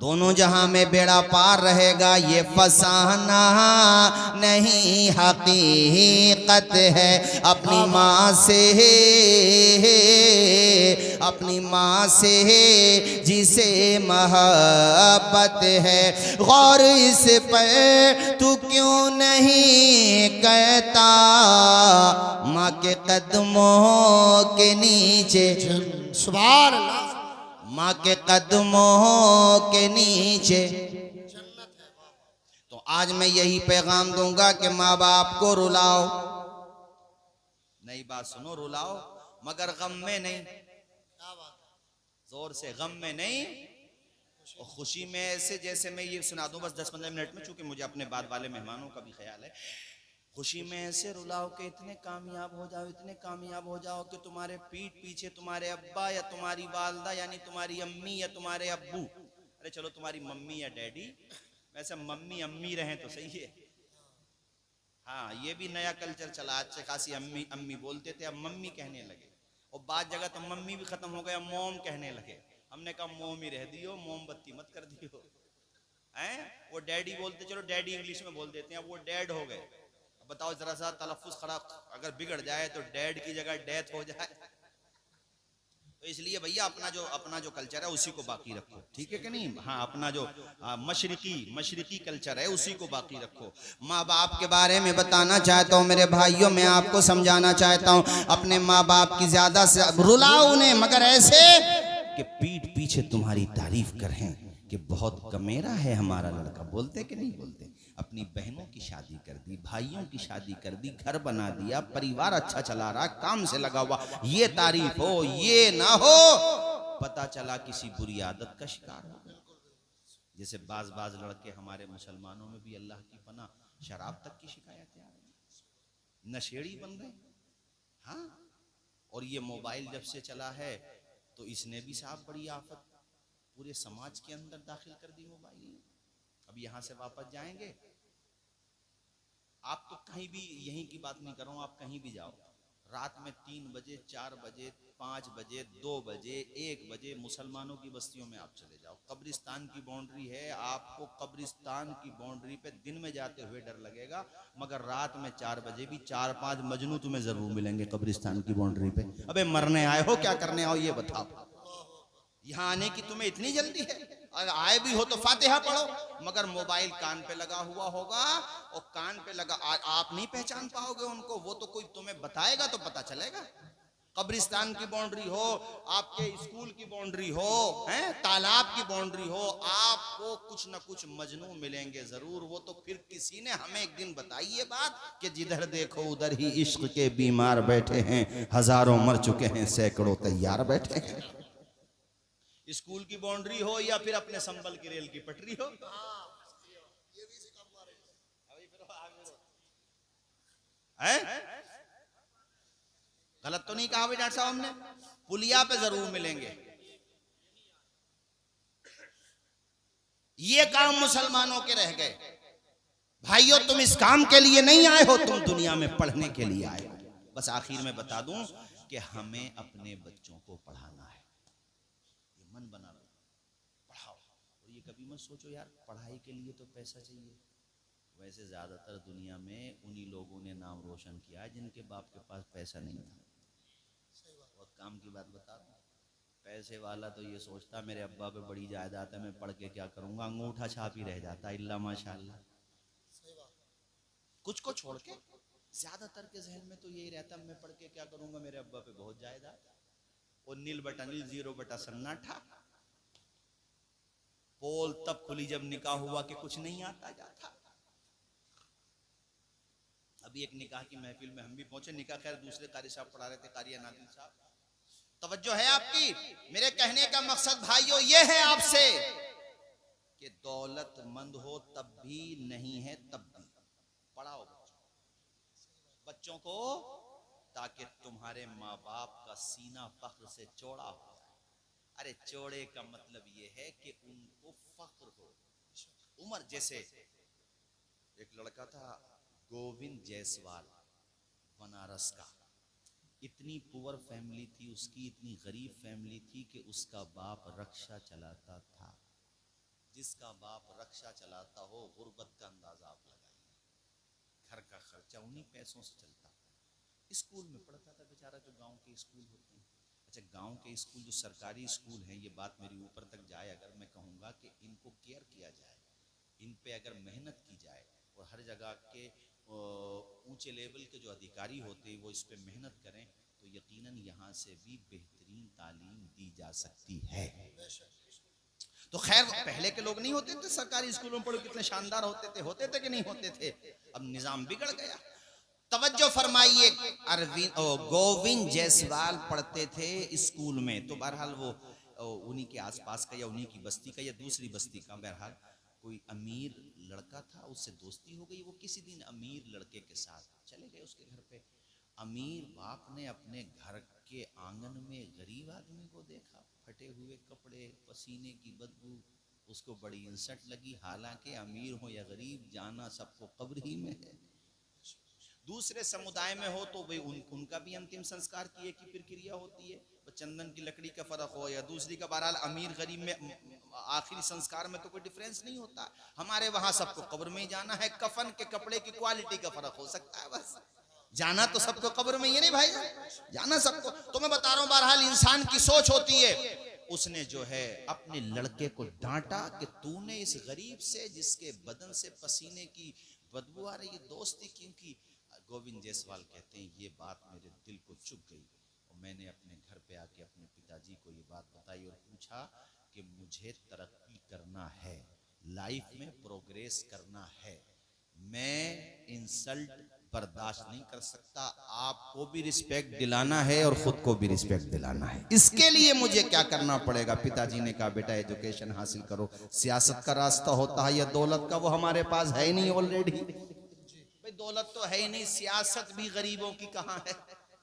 दोनों जहां में बेड़ा पार रहेगा। ये फसाना नहीं हकीकत है, अपनी माँ से, अपनी माँ से जिसे मोहब्बत है। गौर इस पर तू क्यों नहीं कहता, माँ के कदमों के नीचे, सुभान अल्लाह, माँ के कदमों के नीचे। तो आज मैं यही पैगाम दूंगा कि माँ बाप को रुलाओ, नई बात सुनो, रुलाओ मगर गम में नहीं, जोर से, गम में नहीं और खुशी में। ऐसे जैसे मैं ये सुना दूं बस 10-15 मिनट में, चूंकि मुझे अपने बाद वाले मेहमानों का भी ख्याल है। खुशी में ऐसे रुलाओ कि इतने कामयाब हो जाओ, इतने कामयाब हो जाओ कि तुम्हारे पीठ पीछे तुम्हारे अब्बा या तुम्हारी वालदा यानी तुम्हारी अम्मी या तुम्हारे अब्बू, अरे चलो तुम्हारी मम्मी या डैडी, वैसे मम्मी अम्मी रहें तो सही है। हाँ, ये भी नया कल्चर चला, अच्छे खासी अम्मी अम्मी बोलते थे, अब मम्मी कहने लगे। और बाद जगह तो मम्मी भी खत्म हो गया, मोम कहने लगे। हमने कहा मोम ही रह दियो, मोमबत्ती मत कर दियो। हैं, वो डैडी बोलते, चलो डैडी इंग्लिश में बोल देते हैं, अब वो डैड हो गए। बताओ जरा सा तलफ्फुज़ खराब अगर बिगड़ जाए तो डैड की जगह डेथ हो जाए। तो इसलिए भैया अपना जो कल्चर है उसी को बाकी रखो, ठीक है कि नहीं? हाँ, अपना जो मशरिकी कल्चर है उसी को बाकी रखो। माँ बाप के बारे में बताना चाहता हूँ मेरे भाइयों, मैं आपको समझाना चाहता हूँ, अपने माँ बाप की ज्यादा से रुलाओ उन्हें, मगर ऐसे कि पीठ पीछे तुम्हारी तारीफ करें कि बहुत कमेरा है हमारा लड़का। बोलते कि नहीं बोलते? अपनी बहनों की शादी कर दी, भाइयों की शादी कर दी, घर बना दिया, परिवार अच्छा चला रहा, काम से लगा हुआ, ये तारीफ हो, ये ना हो पता चला किसी बुरी आदत का शिकार हो। जैसे बाज लड़के हमारे मुसलमानों में भी अल्लाह की पनाह शराब तक की शिकायतें आ रही, नशेड़ी बन गए। हाँ, और ये मोबाइल जब से चला है तो इसने भी साहब बड़ी आफत पूरे समाज के अंदर दाखिल कर दी मोबाइल ने। अब यहां से वापस जाएंगे, आप तो कहीं भी, यहीं की बात नहीं कर रहा हूं, आप कहीं भी जाओ, रात में 3 बजे 4 बजे 5 बजे 2 बजे 1 बजे मुसलमानों की बस्तियों में आप चले जाओ, कब्रिस्तान की बाउंड्री है, आपको कब्रिस्तान की बाउंड्री पे दिन में जाते हुए डर लगेगा, मगर रात में 4 बजे भी 4-5 मजनू तुम्हें जरूर मिलेंगे कब्रिस्तान की बाउंड्री पे। अबे मरने आए हो क्या करने आओ ये बताओ? यहाँ आने की तुम्हें इतनी जल्दी है? और आए भी हो तो फातिहा पढ़ो, मगर मोबाइल कान पे लगा हुआ होगा और कान पे लगा, आप नहीं पहचान पाओगे उनको, वो तो कोई तुम्हें बताएगा तो पता चलेगा। कब्रिस्तान की बाउंड्री हो, आपके स्कूल की बाउंड्री हो, हैं, तालाब की बाउंड्री हो, आपको कुछ न कुछ मजनू मिलेंगे जरूर। वो तो फिर किसी ने हमें एक दिन बताई ये बात कि जिधर देखो उधर ही इश्क के बीमार बैठे हैं, हजारों मर चुके हैं, सैकड़ों तैयार बैठे हैं। स्कूल की बाउंड्री हो या फिर अपने संबल की रेल की पटरी हो, गलत तो नहीं कहा भाई डॉक्टर साहब हमने? पुलिया पे जरूर मिलेंगे, ये काम मुसलमानों के रह गए। भाइयों, तुम इस काम के लिए नहीं आए हो, तुम दुनिया में पढ़ने के लिए आए हो। बस आखिर में बता दूं कि हमें अपने बच्चों को पढ़ाना है। ये मन बना लो, पढ़ाओ। और ये कभी मत सोचो यार पढ़ाई के लिए तो पैसा चाहिए। वैसे ज्यादातर दुनिया में उन्हीं लोगों ने नाम रोशन किया है जिनके बाप के पास पैसा नहीं था। बहुत काम की बात बता दूं, पैसे वाला तो ये सोचता मेरे अब्बा पे बड़ी जायदाद है, मैं पढ़ के क्या करूंगा, अंगूठा छाप ही रह जाता इल्ला माशाल्लाह। कुछ को छोड़ के ज्यादातर के जहन में तो यही रहता मैं पढ़ के क्या करूंगा, मेरे अब्बा पे बहुत जायदाद। और नील बटा नील, जीरो बटा सन्नाटा। पोल तब खुली जब निकाह हुआ कि कुछ नहीं आता जाता। अभी एक निकाह की महफिल में हम भी पहुंचे। निकाह खैर दूसरे कारी साहब पढ़ा रहे थे, कारिया नादिल साहब। तवज्जो है आपकी। मेरे कहने का मकसद भाइयों ये है आपसे कि दौलतमंद हो तब भी नहीं है तब भी पढ़ाओ बच्चों को, ताकि तुम्हारे माँ बाप का सीना फख्र से चौड़ा हो जाए। अरे चौड़े का मतलब ये है कि उनको फख्र हो। उमर जैसे एक लड़का था गोविंद जायसवाल, बनारस का। इतनी पुअर फैमिली थी उसकी, इतनी गरीब फैमिली थी कि उसका बाप रक्षा चलाता था। जिसका बाप रक्षा चलाता हो गुर्बत का अंदाजा आप लगाइए। घर का खर्चा उन्हीं पैसों से चलता। स्कूल में पढ़ता था बेचारा, जो गांव के स्कूल होते हैं। अच्छा, गांव के स्कूल जो सरकारी स्कूल हैं, ये बात मेरी ऊपर तक जाए अगर, मैं कहूँगा कि इनको केयर किया जाए, इन पे अगर मेहनत की जाए और हर जगह के ऊंचे लेवल के जो अधिकारी होते हैं वो इस पे मेहनत करें, तो यकीनन यहाँ से भी बेहतरीन तालीम दी जा सकती है। तो खैर पहले के लोग नहीं होते थे सरकारी स्कूलों में पढ़ो, कितने शानदार होते थे कि नहीं होते थे। अब निजाम बिगड़ गया। तवज्जो फरमाइए, गोविंद जायसवाल पढ़ते थे स्कूल में। तो बहरहाल वो उन्हीं के आसपास का या उन्हीं की बस्ती का या दूसरी बस्ती का बहरहाल कोई अमीर लड़का था, उससे दोस्ती हो गई। वो किसी दिन अमीर लड़के के साथ चले गए उसके घर पे। अमीर बाप ने अपने घर के आंगन में गरीब आदमी को देखा, फटे हुए कपड़े, पसीने की बदबू। उसको बड़ी इंसल्ट लगी। हालांकि अमीर हो या गरीब, जाना सबको कब्र ही में है। दूसरे समुदाय में हो तो भाई उनका भी अंतिम संस्कार की एक ही प्रक्रिया होती है। चंदन की लकड़ी का फर्क हो या दूसरी का, बहरहाल अमीर गरीब में आखिरी संस्कार में तो कोई डिफरेंस नहीं होता। हमारे वहां सबको कब्र में ही जाना है। कफन के कपड़े की क्वालिटी का फर्क हो सकता है, बस जाना तो सबको कब्र में ही नहीं भाई, जाना सबको। तो मैं बता रहा हूं बहरहाल इंसान की सोच होती है। उसने जो है अपने लड़के को डांटा कि तूने इस गरीब से जिसके बदन से पसीने की बदबू आ रही है दोस्ती क्यों की। गोविंद जायसवाल कहते हैं ये बात मेरे दिल को चुभ गई और मैंने अपने घर पे आके अपने पिताजी को ये बात बताई और पूछा कि मुझे तरक्की करना है, लाइफ में प्रोग्रेस करना है, मैं इंसल्ट बर्दाश्त नहीं कर सकता। आपको भी रिस्पेक्ट दिलाना है और खुद को भी रिस्पेक्ट दिलाना है। इसके लिए मुझे क्या करना पड़ेगा। पिताजी ने कहा बेटा एजुकेशन हासिल करो, सियासत का रास्ता होता है या दौलत का, वो हमारे पास है नहीं ऑलरेडी। भाई दौलत तो है ही नहीं, सियासत भी गरीबों की कहाँ है।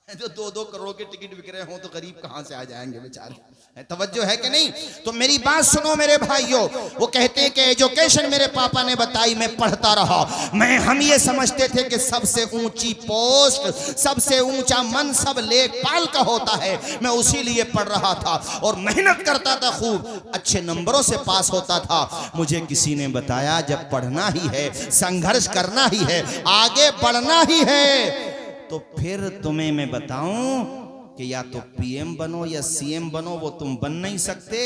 जो 2-2 करोड़ के टिकट बिक रहे हो तो गरीब कहां से आ जाएंगे बेचारे। तवज्जो है कि नहीं। तो मेरी बात सुनो मेरे भाइयों। वो कहते हैं कि एजुकेशन मेरे पापा ने बताई, मैं पढ़ता रहा। हम ये समझते थे कि सबसे ऊंची पोस्ट, सबसे ऊंचा मनसब लेखपाल का होता है। मैं उसी लिए पढ़ रहा था और मेहनत करता था, खूब अच्छे नंबरों से पास होता था। मुझे किसी ने बताया जब पढ़ना ही है, संघर्ष करना ही है, आगे बढ़ना ही है, तो फिर तुम्हें मैं बताऊं कि या तो पीएम बनो या सीएम बनो, वो तुम बन नहीं सकते।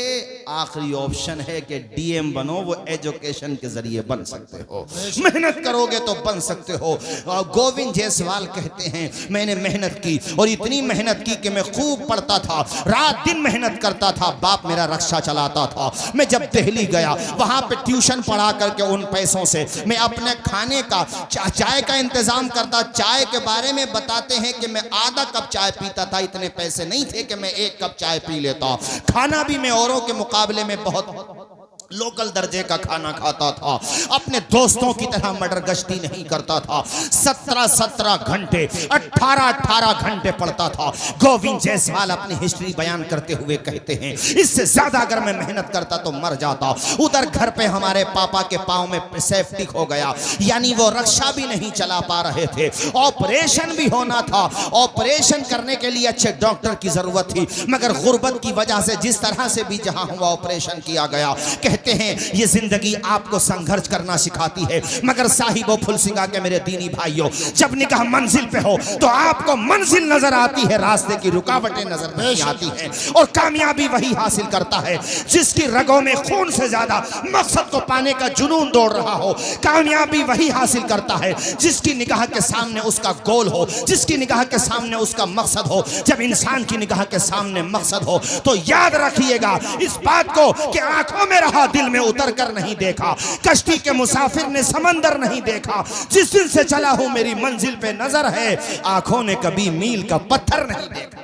आखिरी ऑप्शन है कि डीएम बनो, वो एजुकेशन के जरिए बन सकते हो। मेहनत करोगे तो बन सकते हो। गोविंद जायसवाल कहते हैं मैंने मेहनत की और इतनी मेहनत की कि मैं खूब पढ़ता था, रात दिन मेहनत करता था। बाप मेरा रक्षा चलाता था। मैं जब दिल्ली गया वहां पे ट्यूशन पढ़ा करके उन पैसों से मैं अपने खाने का चाय का इंतजाम करता। चाय के बारे में बताते हैं कि मैं आधा कप चाय पीता था, इतने पैसे नहीं थे कि मैं 1 कप चाय पी लेता। खाना भी मैं औरों के मुकाबले में बहुत लोकल दर्जे का खाना खाता था, अपने दोस्तों की तरह मर्डर गश्ती नहीं करता था, 17-17 घंटे 18-18 घंटे पढ़ता था। गोविंद जायसवाल अपनी हिस्ट्री बयान करते हुए कहते हैं, इससे ज्यादा अगर मैं मेहनत करता तो मर जाता। उधर घर पे हमारे पापा के पांव में सेफ्टिक हो गया, यानी वो रक्षा भी नहीं चला पा रहे थे, ऑपरेशन भी होना था, ऑपरेशन करने के लिए अच्छे डॉक्टर की जरूरत थी, मगर गुर्बत की वजह से जिस तरह से भी जहां हुआ ऑपरेशन किया गया। कहते हैं ये जिंदगी आपको संघर्ष करना सिखाती है, मगर साहिबो फुलसिंगा के मेरे दीनी भाइयों, जब निगाह मंजिल पे हो तो आपको मंजिल नजर आती है, रास्ते की रुकावटें नजर नहीं आती हैं। और कामयाबी वही हासिल करता है जिसकी रगों में खून से ज्यादा मकसद को पाने का जुनून दौड़ रहा हो। कामयाबी वही हासिल करता है जिसकी निगाह के सामने उसका गोल हो, जिसकी निगाह के सामने उसका मकसद हो। जब इंसान की निगाह के सामने मकसद हो तो याद रखिएगा इस बात को कि आंखों में रहा, दिल में उतर कर नहीं देखा। कश्ती के मुसाफिर ने समंदर नहीं देखा, जिस दिन से चला हूं मेरी मंजिल पे नजर है, आंखों ने कभी मील का पत्थर नहीं देखा।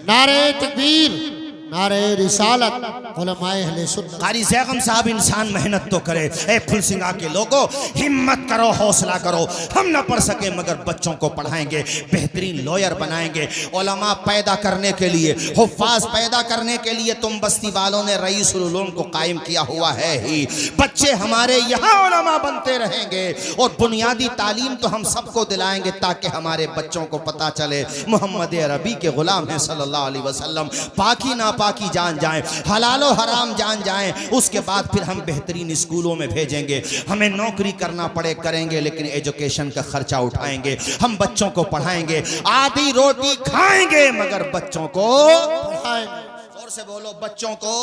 नारे तकबीर, नारे रिसालत, उलमाए अहले सुन्नत। कारी ज़ैगम साहब इंसान मेहनत तो करे। ए फुलसिंगा के लोगों, हिम्मत करो, हौसला करो। हम ना पढ़ सके मगर बच्चों को पढ़ाएंगे, बेहतरीन लॉयर बनाएंगे। उलमा पैदा करने के लिए, हुफ्फाज पैदा करने के लिए तुम बस्ती वालों ने रईसुल उलूम को कायम किया हुआ है ही। बच्चे हमारे यहाँ उलमा बनते रहेंगे और बुनियादी तालीम तो हम सबको दिलाएंगे ताकि हमारे बच्चों को पता चले मोहम्मद अरबी के गुलाम हैं सल्लल्लाहु अलैहि वसल्लम। पाकी ना पाकी जान जाएं, हलालो हराम जान जाएं, उसके बाद फिर हम बेहतरीन स्कूलों में भेजेंगे। हमें नौकरी करना पड़े करेंगे, लेकिन एजुकेशन का खर्चा उठाएंगे, हम बच्चों को पढ़ाएंगे, आधी रोटी खाएंगे मगर बच्चों को पढ़ाएंगे। जोर से बोलो, बच्चों को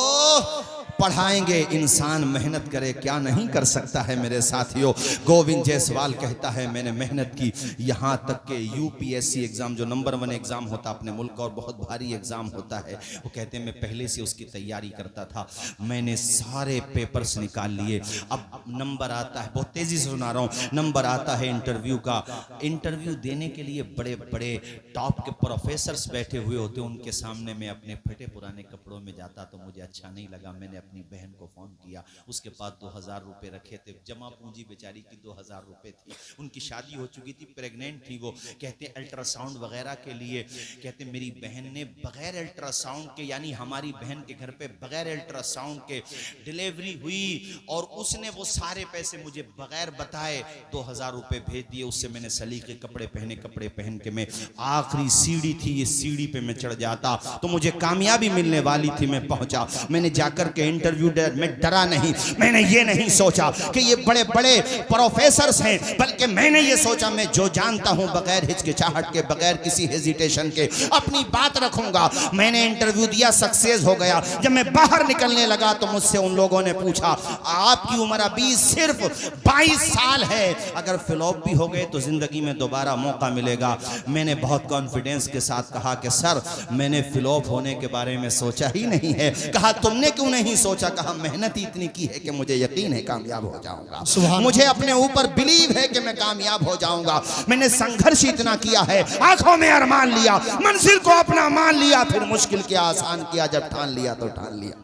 पढ़ाएंगे। इंसान मेहनत करे क्या नहीं कर सकता है मेरे साथियों। गोविंद जायसवाल कहता है मैंने मेहनत की, यहाँ तक के यूपीएससी एग्जाम जो नंबर 1 एग्जाम होता अपने मुल्क और बहुत भारी एग्जाम होता है, वो कहते हैं मैं पहले से उसकी तैयारी करता था। मैंने सारे पेपर्स निकाल लिए, अब नंबर आता है, बहुत तेजी से सुना रहा हूँ, नंबर आता है इंटरव्यू का। इंटरव्यू देने के लिए बड़े बड़े टॉप के प्रोफेसर्स बैठे हुए होते, उनके सामने मैं अपने फटे पुराने कपड़ों में जाता तो मुझे अच्छा नहीं लगा। मैंने अपनी बहन को फोन किया, उसके पास 2000 रुपए रखे थे, जमा पूंजी बेचारी की 2000 रुपए थी, उनकी शादी हो चुकी थी, प्रेग्नेंट थी वो। कहते अल्ट्रासाउंड वगैरह के लिए, कहते मेरी बहन ने बगैर अल्ट्रासाउंड के, यानी हमारी बहन के घर पे बगैर अल्ट्रासाउंड के डिलीवरी हुई और उसने वो सारे पैसे मुझे बगैर बताए 2000 रुपए भेज दिए। उससे मैंने सलीके कपड़े पहन के मैं आखिरी सीढ़ी थी, ये सीढ़ी पे मैं चढ़ जाता तो मुझे कामयाबी मिलने वाली थी। मैं पहुंचा, मैंने जाकर के इंटरव्यू दे, मैं डरा नहीं, मैंने ये नहीं सोचा कि ये बड़े बड़े प्रोफेसर्स हैं, बल्कि मैंने ये सोचा मैं जो जानता हूं बगैर हिचकिचाहट के, बगैर किसी हेजिटेशन के अपनी बात रखूंगा। मैंने इंटरव्यू दिया, सक्सेस हो गया। जब मैं बाहर निकलने लगा तो मुझसे उन लोगों ने पूछा आपकी उम्र अभी सिर्फ 22 साल है, अगर फ्लॉप भी हो गए तो जिंदगी में दोबारा मौका मिलेगा। मैंने बहुत कॉन्फिडेंस के साथ कहा कि सर मैंने फ्लॉप होने के बारे में सोचा ही नहीं है। कहा तुमने क्यों नहीं सोचा? कहा मेहनत इतनी की है कि मुझे यकीन है कामयाब हो जाऊंगा, मुझे अपने ऊपर बिलीव है कि मैं कामयाब हो जाऊंगा। मैंने संघर्ष इतना किया है, आंखों में अरमान लिया, मंजिल को अपना मान लिया, फिर मुश्किल किया आसान किया, जब ठान लिया तो ठान लिया।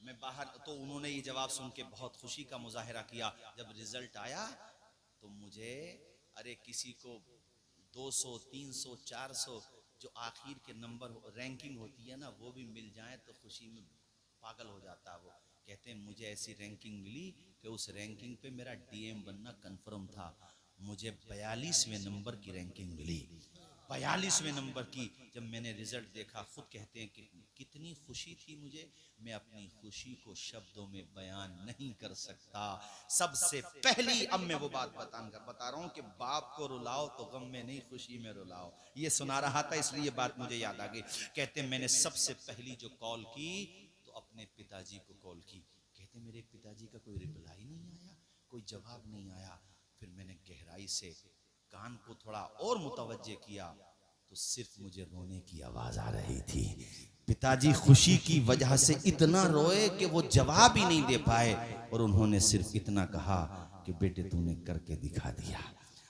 मैं बाहर तो उन्होंने ये जवाब सुन के बहुत खुशी का मुजाहिरा किया। जब रिजल्ट आया तो मुझे, अरे किसी को 200, 300, 400 जो आखिर के नंबर रैंकिंग होती है ना, वो भी मिल जाए तो खुशी में पागल हो जाता है वो। कहते हैं मुझे ऐसी रैंकिंग मिली कि उस रैंकिंग पे मेरा डीएम बनना कंफर्म था। मुझे 42वें नंबर की रैंकिंग मिली, 42वें नंबर की। जब मैंने रिजल्ट देखा, खुद कहते हैं कि कितनी खुशी थी मुझे, मैं अपनी खुशी को शब्दों में बयान नहीं कर सकता। सबसे पहली, अब मैं वो बात बता रहा हूं कि बाप को रुलाओ तो गम में नहीं, खुशी में रुलाओ। ये सुना रहा था इसलिए बात मुझे याद आ गई। कहते मैंने सबसे पहली जो कॉल की तो अपने पिताजी को कॉल की। कहते मेरे पिताजी का कोई रिप्लाई नहीं आया, कोई जवाब नहीं आया। फिर मैंने गहराई से कान को थोड़ा और मुतवज्जे किया तो सिर्फ मुझे रोने की आवाज आ रही थी। पिताजी खुशी की वजह से इतना रोए कि वो जवाब ही नहीं दे पाए, और उन्होंने सिर्फ इतना कहा कि बेटे तूने करके दिखा दिया।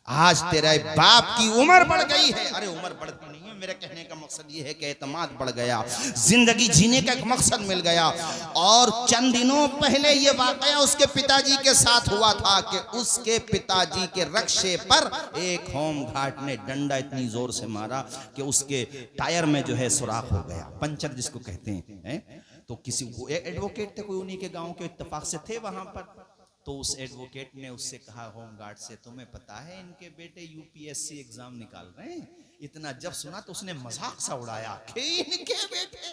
आज तेरे बाप की उम्र बढ़ गई है। अरे उम्र बढ़ती नहीं है, मेरे कहने का मकसद ये है कि एतमाद बढ़ गया, जिंदगी जीने का एक मकसद मिल गया। और चंद दिनों पहले ये वाकया उसके पिताजी के साथ हुआ था कि उसके पिताजी के रक्शे पर एक होमगार्ड ने डंडा इतनी जोर से मारा कि उसके टायर में जो है सुराख हो गया, पंचर जिसको कहते हैं। तो किसी एडवोकेट थे, कोई उन्हीं के गांव के इत्तेफाक से थे वहां पर। तो उस एडवोकेट ने उससे कहा होमगार्ड से, तुम्हें पता है इनके बेटे यूपीएससी एग्जाम निकाल रहे हैं। इतना जब सुना तो उसने मजाक सा उड़ाया कि इनके बेटे।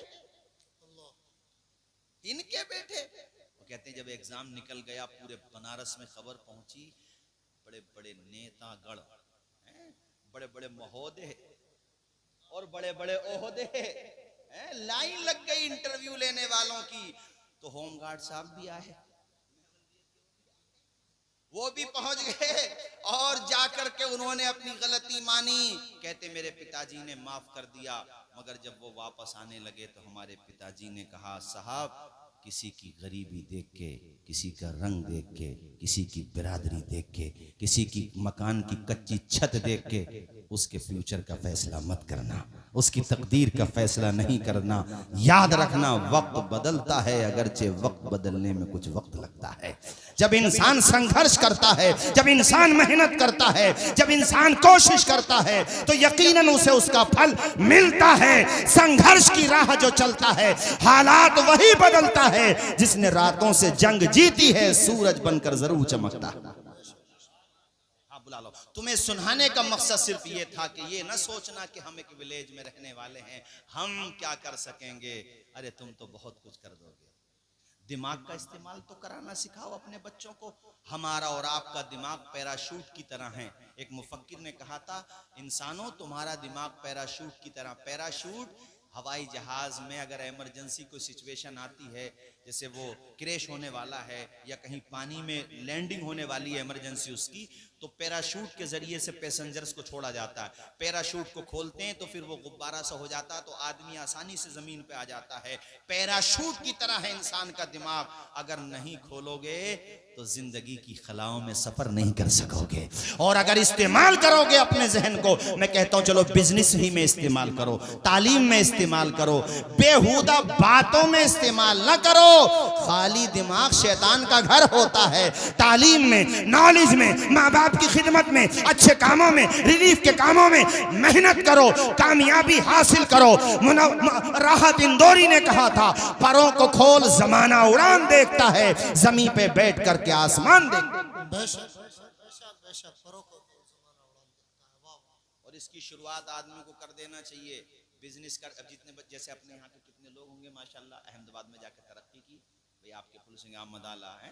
वो कहते हैं जब एग्जाम निकल गया, पूरे बनारस में खबर पहुंची, बड़े बड़े नेतागण, बड़े बड़े महोदय और बड़े बड़े ओहदे, लाइन लग गई इंटरव्यू लेने वालों की। तो होमगार्ड साहब भी आए, वो भी पहुंच गए और जाकर के उन्होंने अपनी गलती मानी। कहते मेरे पिताजी ने माफ कर दिया, मगर जब वो वापस आने लगे तो हमारे पिताजी ने कहा, साहब किसी की गरीबी देख के, किसी का रंग देख के, किसी की बिरादरी देख के, किसी की मकान की कच्ची छत देख के उसके फ्यूचर का फैसला मत करना, उसकी तकदीर का फैसला नहीं करना। याद रखना, वक्त बदलता है, अगरचे वक्त बदलने में कुछ वक्त लगता है। जब इंसान संघर्ष करता है, जब इंसान मेहनत करता है, जब इंसान कोशिश करता है, तो यकीनन उसे उसका फल मिलता है। संघर्ष की राह जो चलता है, हालात वही बदलता है। जिसने रातों से जंग जीती है, सूरज बनकर जरूर चमकता है। बुला लो। तुम्हें सुनाने का मकसद सिर्फ ये था कि ये ना सोचना कि हम एक विलेज में रहने वाले हैं, हम क्या कर सकेंगे। अरे तुम तो बहुत कुछ कर दोगे। दिमाग का इस्तेमाल तो कराना सिखाओ अपने बच्चों को। हमारा और आपका दिमाग पैराशूट की तरह है। एक मुफक्किर ने कहा था, इंसानों तुम्हारा दिमाग पैराशूट की तरह। पैराशूट हवाई जहाज में अगर इमरजेंसी कोई सिचुएशन आती है, जैसे वो क्रैश होने वाला है या कहीं पानी में लैंडिंग होने वाली है इमरजेंसी उसकी, तो पैराशूट के जरिए से पैसेंजर्स को छोड़ा जाता है। पैराशूट को खोलते हैं तो फिर वो गुब्बारा सा हो जाता है, तो आदमी आसानी से जमीन पे आ जाता है। पैराशूट की तरह है इंसान का दिमाग। अगर नहीं खोलोगे तो जिंदगी की खलाओं में सफर नहीं कर सकोगे। और अगर इस्तेमाल करोगे अपने जहन को, मैं कहता हूं चलो बिजनेस ही में इस्तेमाल करो, तालीम में इस्तेमाल करो, बेहुदा बातों में इस्तेमाल ना करो। खाली दिमाग शैतान का घर होता है। तालीम में, नॉलेज में, माँ बाप की खिदमत में, अच्छे कामों में, रिलीफ के कामों में मेहनत करो, कामयाबी हासिल करो। राहत इंदौरी ने कहा था, परों को खोल जमाना उड़ान देखता है, जमीन पे बैठ कर के आसमान देखता। और इसकी शुरुआत आदमी को कर देना चाहिए। बिजनेस कर, अब जितने जैसे अपने यहाँ के कितने लोग होंगे माशाल्लाह, अहमदाबाद में जाकर तरक्की की भाई, आपके पुलिसिंग अहमद आला है,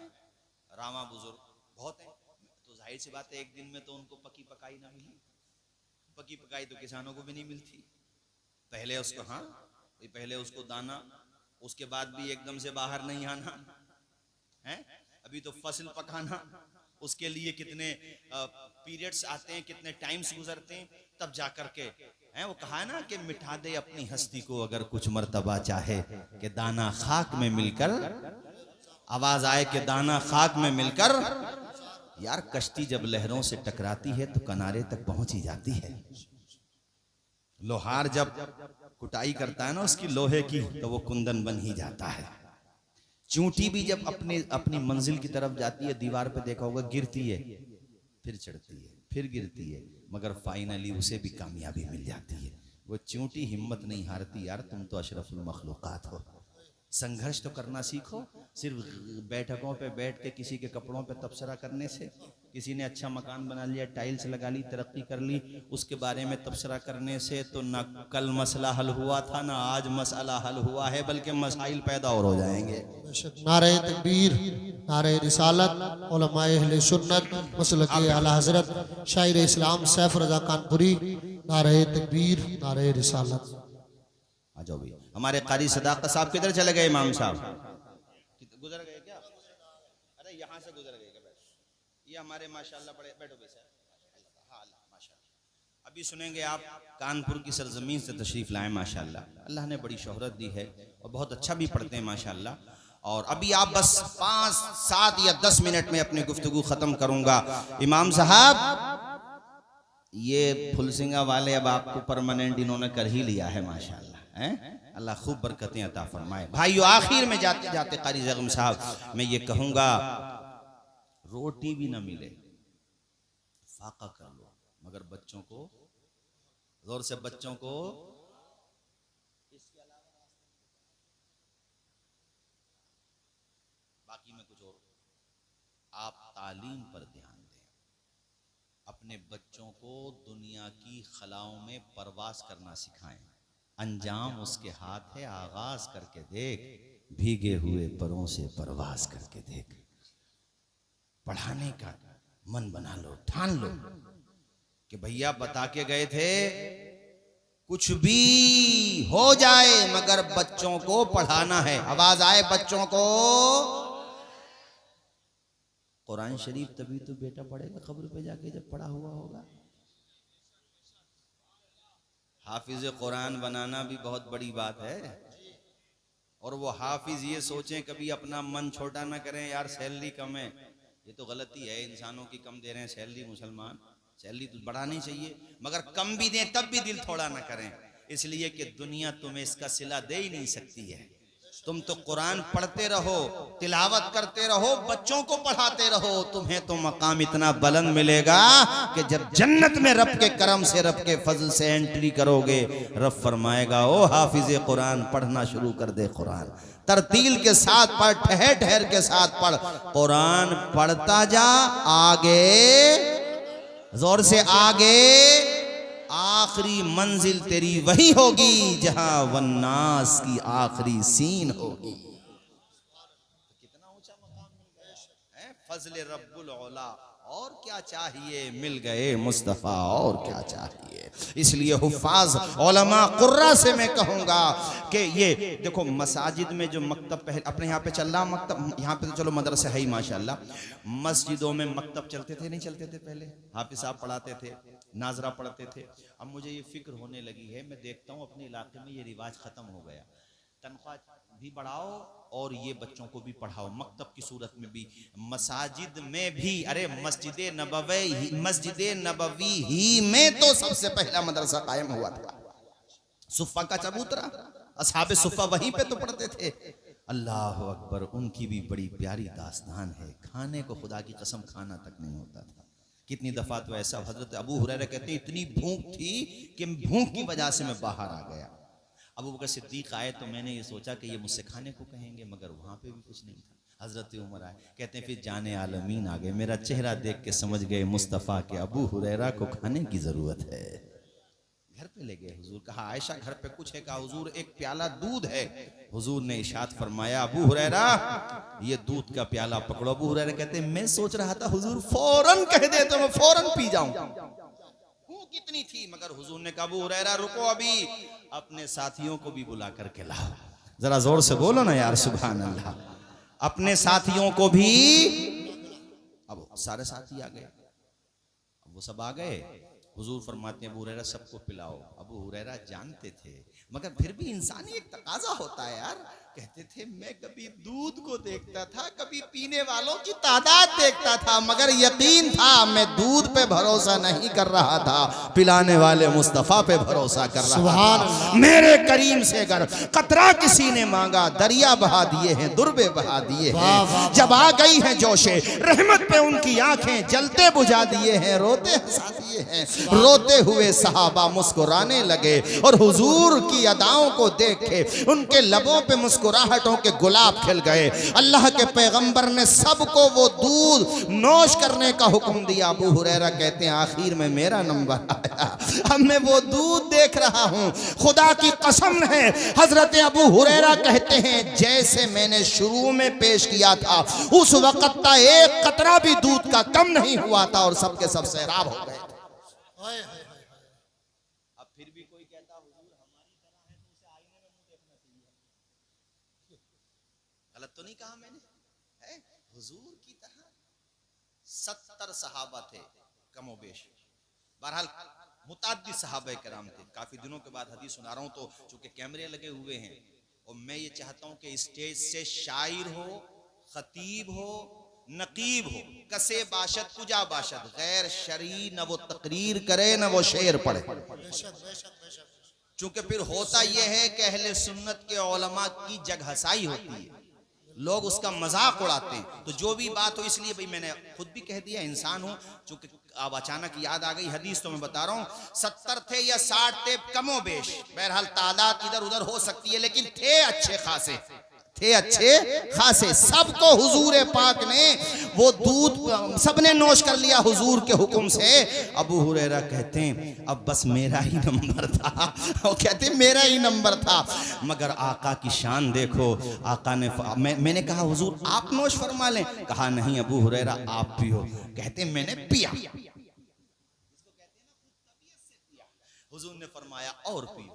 रामा बुजुर्ग बहुत है, तो जाहिर सी बात है एक दिन में तो उनको पकी पकाई ना मिली। पकी पकाई तो किसानों को भी नहीं मिलती। पहले उसको, हाँ पहले उसको दाना, उसके बाद भी एकदम से बाहर नहीं आना है। अभी तो फसल पकाना, उसके लिए कितने पीरियड्स आते हैं, कितने टाइम्स गुजरते हैं, तब जाकर के है। वो कहा ना कि मिटा दे अपनी हस्ती को अगर कुछ मर्तबा चाहे, कि दाना खाक में मिलकर, आवाज आए कि दाना खाक में मिलकर। यार कश्ती जब लहरों से टकराती है तो किनारे तक पहुंच ही जाती है। लोहार जब कुटाई करता है ना उसकी लोहे की, तो वो कुंदन बन ही जाता है। चूंटी भी जब अपनी मंजिल की तरफ जाती है, दीवार पे देखा होगा, गिरती है, फिर चढ़ती है, फिर गिरती है, मगर फाइनली उसे भी कामयाबी मिल जाती है। वो चूंटी हिम्मत नहीं हारती। यार तुम तो अशरफुल मखलूकात हो। संघर्ष तो करना सीखो। सिर्फ बैठकों पे बैठ के किसी के कपड़ों पे तबसरा करने से, किसी ने अच्छा मकान बना लिया, टाइल्स लगा ली, तरक्की कर ली, उसके बारे में तबसरा करने से तो ना कल मसला हल हुआ था, ना आज मसला हल हुआ है, बल्कि मसाइल पैदा और हो जाएंगे। नारे तकबीर, नारे रिसालत, उलमाए अहले सुन्नत, मसलक आला हजरत शायर इस्लाम सैफ रजा कानपुरी, नारे तकबीर, नारे रिसालत। आ जाओ भैया। हमारे कारी सदाकत साहब किधर चले गए? इमाम साहब गुजर गए क्या? अरे यहाँ से गुजर गए क्या? ये हमारे माशाल्लाह बड़े, बैठो बेसा। हाँ माशाल्लाह। अभी सुनेंगे आप कानपुर की सरजमीन से तशरीफ लाए माशाल्लाह। अल्लाह ने बड़ी शोहरत दी है और बहुत अच्छा भी पढ़ते हैं माशाल्लाह। और अभी आप बस 5, 7 या 10 मिनट में अपनी गुफ्तगू खत्म करूंगा। इमाम साहब ये फुलसिंगा वाले अब आपको परमानेंट इन्होंने कर ही लिया है माशाल्लाह, हैं? अल्लाह खूब बरकतें अता फरमाए। भाइयों, आखिर में जाते जाते कारी जगम साहब मैं ये कहूंगा, रोटी भी ना मिले फाका कर लो, मगर बच्चों को जोर से, बच्चों को इसके अलावा बाकी में कुछ और, आप तालीम पर ध्यान दें, अपने बच्चों को दुनिया की खलाओं में परवास करना सिखाएं। अंजाम उसके हाथ है, आगाज करके देख, भीगे हुए परों से परवास करके देख। पढ़ाने का मन बना लो, ठान लो कि भैया बता के गए थे कुछ भी हो जाए मगर बच्चों को पढ़ाना है। आवाज आए बच्चों को। कुरान शरीफ तभी तो बेटा पढ़ेगा कब्र पे जाके जब पढ़ा हुआ होगा। हाफिज कुरान बनाना भी बहुत बड़ी बात है, और वो हाफिज ये सोचें कभी अपना मन छोटा ना करें, यार सैलरी कम है, ये तो गलती है, इंसानों की कम दे रहे हैं सैलरी, मुसलमान सैलरी तो बढ़ानी चाहिए, मगर कम भी दें तब भी दिल थोड़ा ना करें, इसलिए कि दुनिया तुम्हें इसका सिला दे ही नहीं सकती है। तुम तो कुरान पढ़ते रहो, तिलावत करते रहो, बच्चों को पढ़ाते रहो, तुम्हें तो मकाम इतना बुलंद मिलेगा कि जब जन्नत में रब के करम से, रब के फजल से एंट्री करोगे, रब फरमाएगा ओ हाफिज कुरान पढ़ना शुरू कर दे। कुरान तरतील के साथ पढ़, ठहर ठहर के साथ पढ़, कुरान पढ़ता जा, आगे जोर से आगे, आखिरी मंजिल तेरी वही होगी जहां वन्नास की आखिरी सीन होगी। कितना ऊंचा मकाम मिल गया है, फजल रब्बुल औला, और क्या चाहिए, मिल गए मुस्तफा, और क्या चाहिए। इसलिए हुफ्फाज उलमा कुर्रा से मैं कहूंगा कि ये देखो, मसाजिद में जो मकतब पहले अपने यहाँ पे चल रहा, मकतब यहाँ पे तो चलो मदरसा है ही माशाल्लाह, मस्जिदों में मकतब चलते थे नहीं चलते थे? पहले हाफिज साहब पढ़ाते थे, नाजरा पढ़ते थे। अब मुझे ये फिक्र होने लगी है, मैं देखता हूँ अपने इलाके में ये रिवाज खत्म हो गया, तनख्वाह भी बढ़ाओ और ये बच्चों को भी पढ़ाओ, मकतब की सूरत में भी, मसाजिद में भी। अरे मस्जिद नबवी ही में तो सबसे पहला मदरसा कायम हुआ था, सुफ़ा का चबूतरा, असहाबे सुफ़ा वहीं पे तो पढ़ते थे। अल्लाह अकबर, उनकी भी बड़ी प्यारी दास्तान है, खाने को खुदा की कसम खाना तक नहीं होता था। कितनी दफा तो ऐसा, हजरत अबू हुरैरा कहते हैं इतनी भूख थी कि भूख की वजह से मैं बाहर आ गया। अबू बकर सिद्दीक आए तो मैंने ये सोचा कि ये मुझसे खाने को कहेंगे, मगर वहाँ पे भी कुछ नहीं था। हजरत उमर आए, कहते हैं फिर जाने आलमीन आ गए, मेरा चेहरा देख के समझ गए मुस्तफ़ा के अबू हुरैरा को खाने की ज़रूरत है। घर पे ले गए, हुजूर कहा आयशा घर पे कुछ है? कहा हुजूर एक प्याला दूध है। हुजूर ने इशात फरमाया अबू हुरैरा ये दूध का प्याला पकड़ो। अबू हुरैरा कहते हैं मैं सोच रहा था हुजूर फौरन कह दे तो मैं फौरन पी जाऊं, भूख कितनी थी। मगर हुजूर ने कहा अबू हुरैरा रुको, अभी अपने साथियों को भी बुला करके लाओ। जरा जोर से बोलो ना यार सुभान अल्लाह। अपने साथियों को भी, अब सारे साथी आ गए, अब वो सब आ गए। हुजूर फरमाते हैं अबू हुरैरा सबको पिलाओ। अबू हुरैरा जानते थे, मगर फिर भी इंसानी एक तकाजा होता है यार। कहते थे मैं कभी दूध को देखता था, कभी पीने वालों की तादाद देखता था, मगर यकीन था मैं दूध पे भरोसा नहीं कर रहा था, पिलाने वाले मुस्तफा पे भरोसा कर रहा था। मेरे करीम से अगर कतरा किसी ने मांगा, दरिया बहा दिए हैं, दुर्बे बहा दिए हैं। जब आ गई हैं जोशे रहमत पे उनकी आंखें जलते बुझा दिए हैं, रोते हंसा दिए हैं। रोते हुए सहाबा मुस्कुराने लगे और हुजूर की अदाओं को देख के उनके लबों पे मुस्कुराहटों के गुलाब खिल गए। अल्लाह के पैगंबर ने सबको वो दूध नोश करने का हुक्म दिया। अबू हुरैरा कहते हैं आखिर में मेरा नंबर आया, अब मैं वो दूध देख रहा हूँ, खुदा की कसम है। हजरत अबू हुरैरा कहते हैं जैसे मैंने शुरू में पेश किया था उस वक्त का एक कतरा भी दूध का कम नहीं हुआ था और सबके सब सैराब हो गए। अब फिर भी कोई कहता हुजूर हमारी तरह है तो उसे आईने में मुंह देखना चाहिए। गलत तो नहीं कहा मैंने? है हुजूर की तरह 70 सहाबा थे कमोबेश, बहरहाल मुताद्दिद सहाबा किराम थे। काफी दिनों के बाद हदीस सुना रहा हूं तो चूंकि कैमरे लगे हुए हैं और मैं ये चाहता हूं कि स्टेज से शायर हो, खतीब हो, नकीब हो, कसे बाशद कुजा बाशद, गैर शरी न वो तकरीर करे न वो शेर पढ़े। चूंकि फिर होता यह है कि अहले सुन्नत के उलमा की जग हसाई होती है, लोग उसका मजाक उड़ाते हैं। तो जो भी बात हो, इसलिए भाई मैंने खुद भी कह दिया, इंसान हूं, चूंकि अब अचानक याद आ गई हदीस, तो मैं बता रहा हूं 70 थे या 60 थे, कमो बेश, बहरहाल तादाद इधर उधर हो सकती है, लेकिन थे अच्छे खासे, थे अच्छे खासे। सबको हुजूर पाक ने वो दूध सबने नोश कर लिया हुजूर के हुक्म से। अबू हुरैरा कहते हैं अब बस मेरा ही नंबर था, वो कहते हैं मेरा ही नंबर था, मगर आका की शान देखो। आका ने मैंने कहा हुजूर आप नोश फरमा लें, कहा नहीं अबू हुरैरा आप पियो। कहते मैंने पिया, हुजूर ने फरमाया और पियो,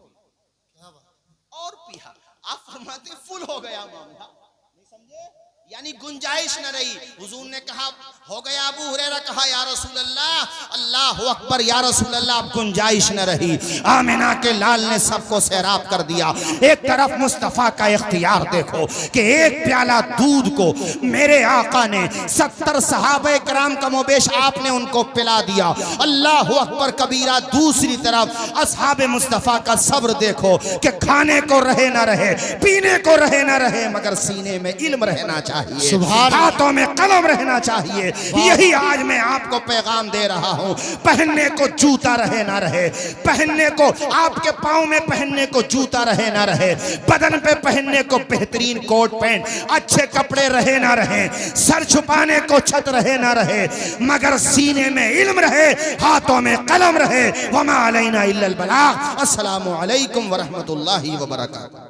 और पिया। आप फरमाते फुल हो गया मामला, नहीं समझे, यानी गुंजाइश न रही। हुजूर ने कहा हो गया, अबू हुरैरा कहा या रसूल अल्लाह, अल्लाह अकबर, या रसूल अल्लाह, अब गुंजाइश न रही। आमिना के लाल ने सबको सैराब कर दिया। एक तरफ मुस्तफ़ा का इख्तियार देखो कि एक प्याला दूध को मेरे आका ने 70 सहाबे कराम का मोबेश आपने उनको पिला दिया, अल्लाह अकबर कबीरा। दूसरी तरफ असहाबे मुस्तफ़ा का सब्र देखो कि खाने को रहे ना रहे, पीने को रहे ना रहे, मगर सीने में इल्म रहना चाहिए, हाथों में कलम रहना चाहिए। यही आज मैं आपको पैगाम दे रहा हूं। पहनने को जूता रहे ना रहे, पहनने को आपके पाँव में पहनने को जूता रहे ना रहे, बदन पे पहनने को बेहतरीन कोट पैंट अच्छे कपड़े रहे ना रहे, सर छुपाने को छत रहे ना रहे, मगर सीने में इल्म रहे, हाथों में कलम रहे। वमा अलैना इल्लल बलाग। अस्सलामु अलैकुम व रहमतुल्लाहि व बरकातहू।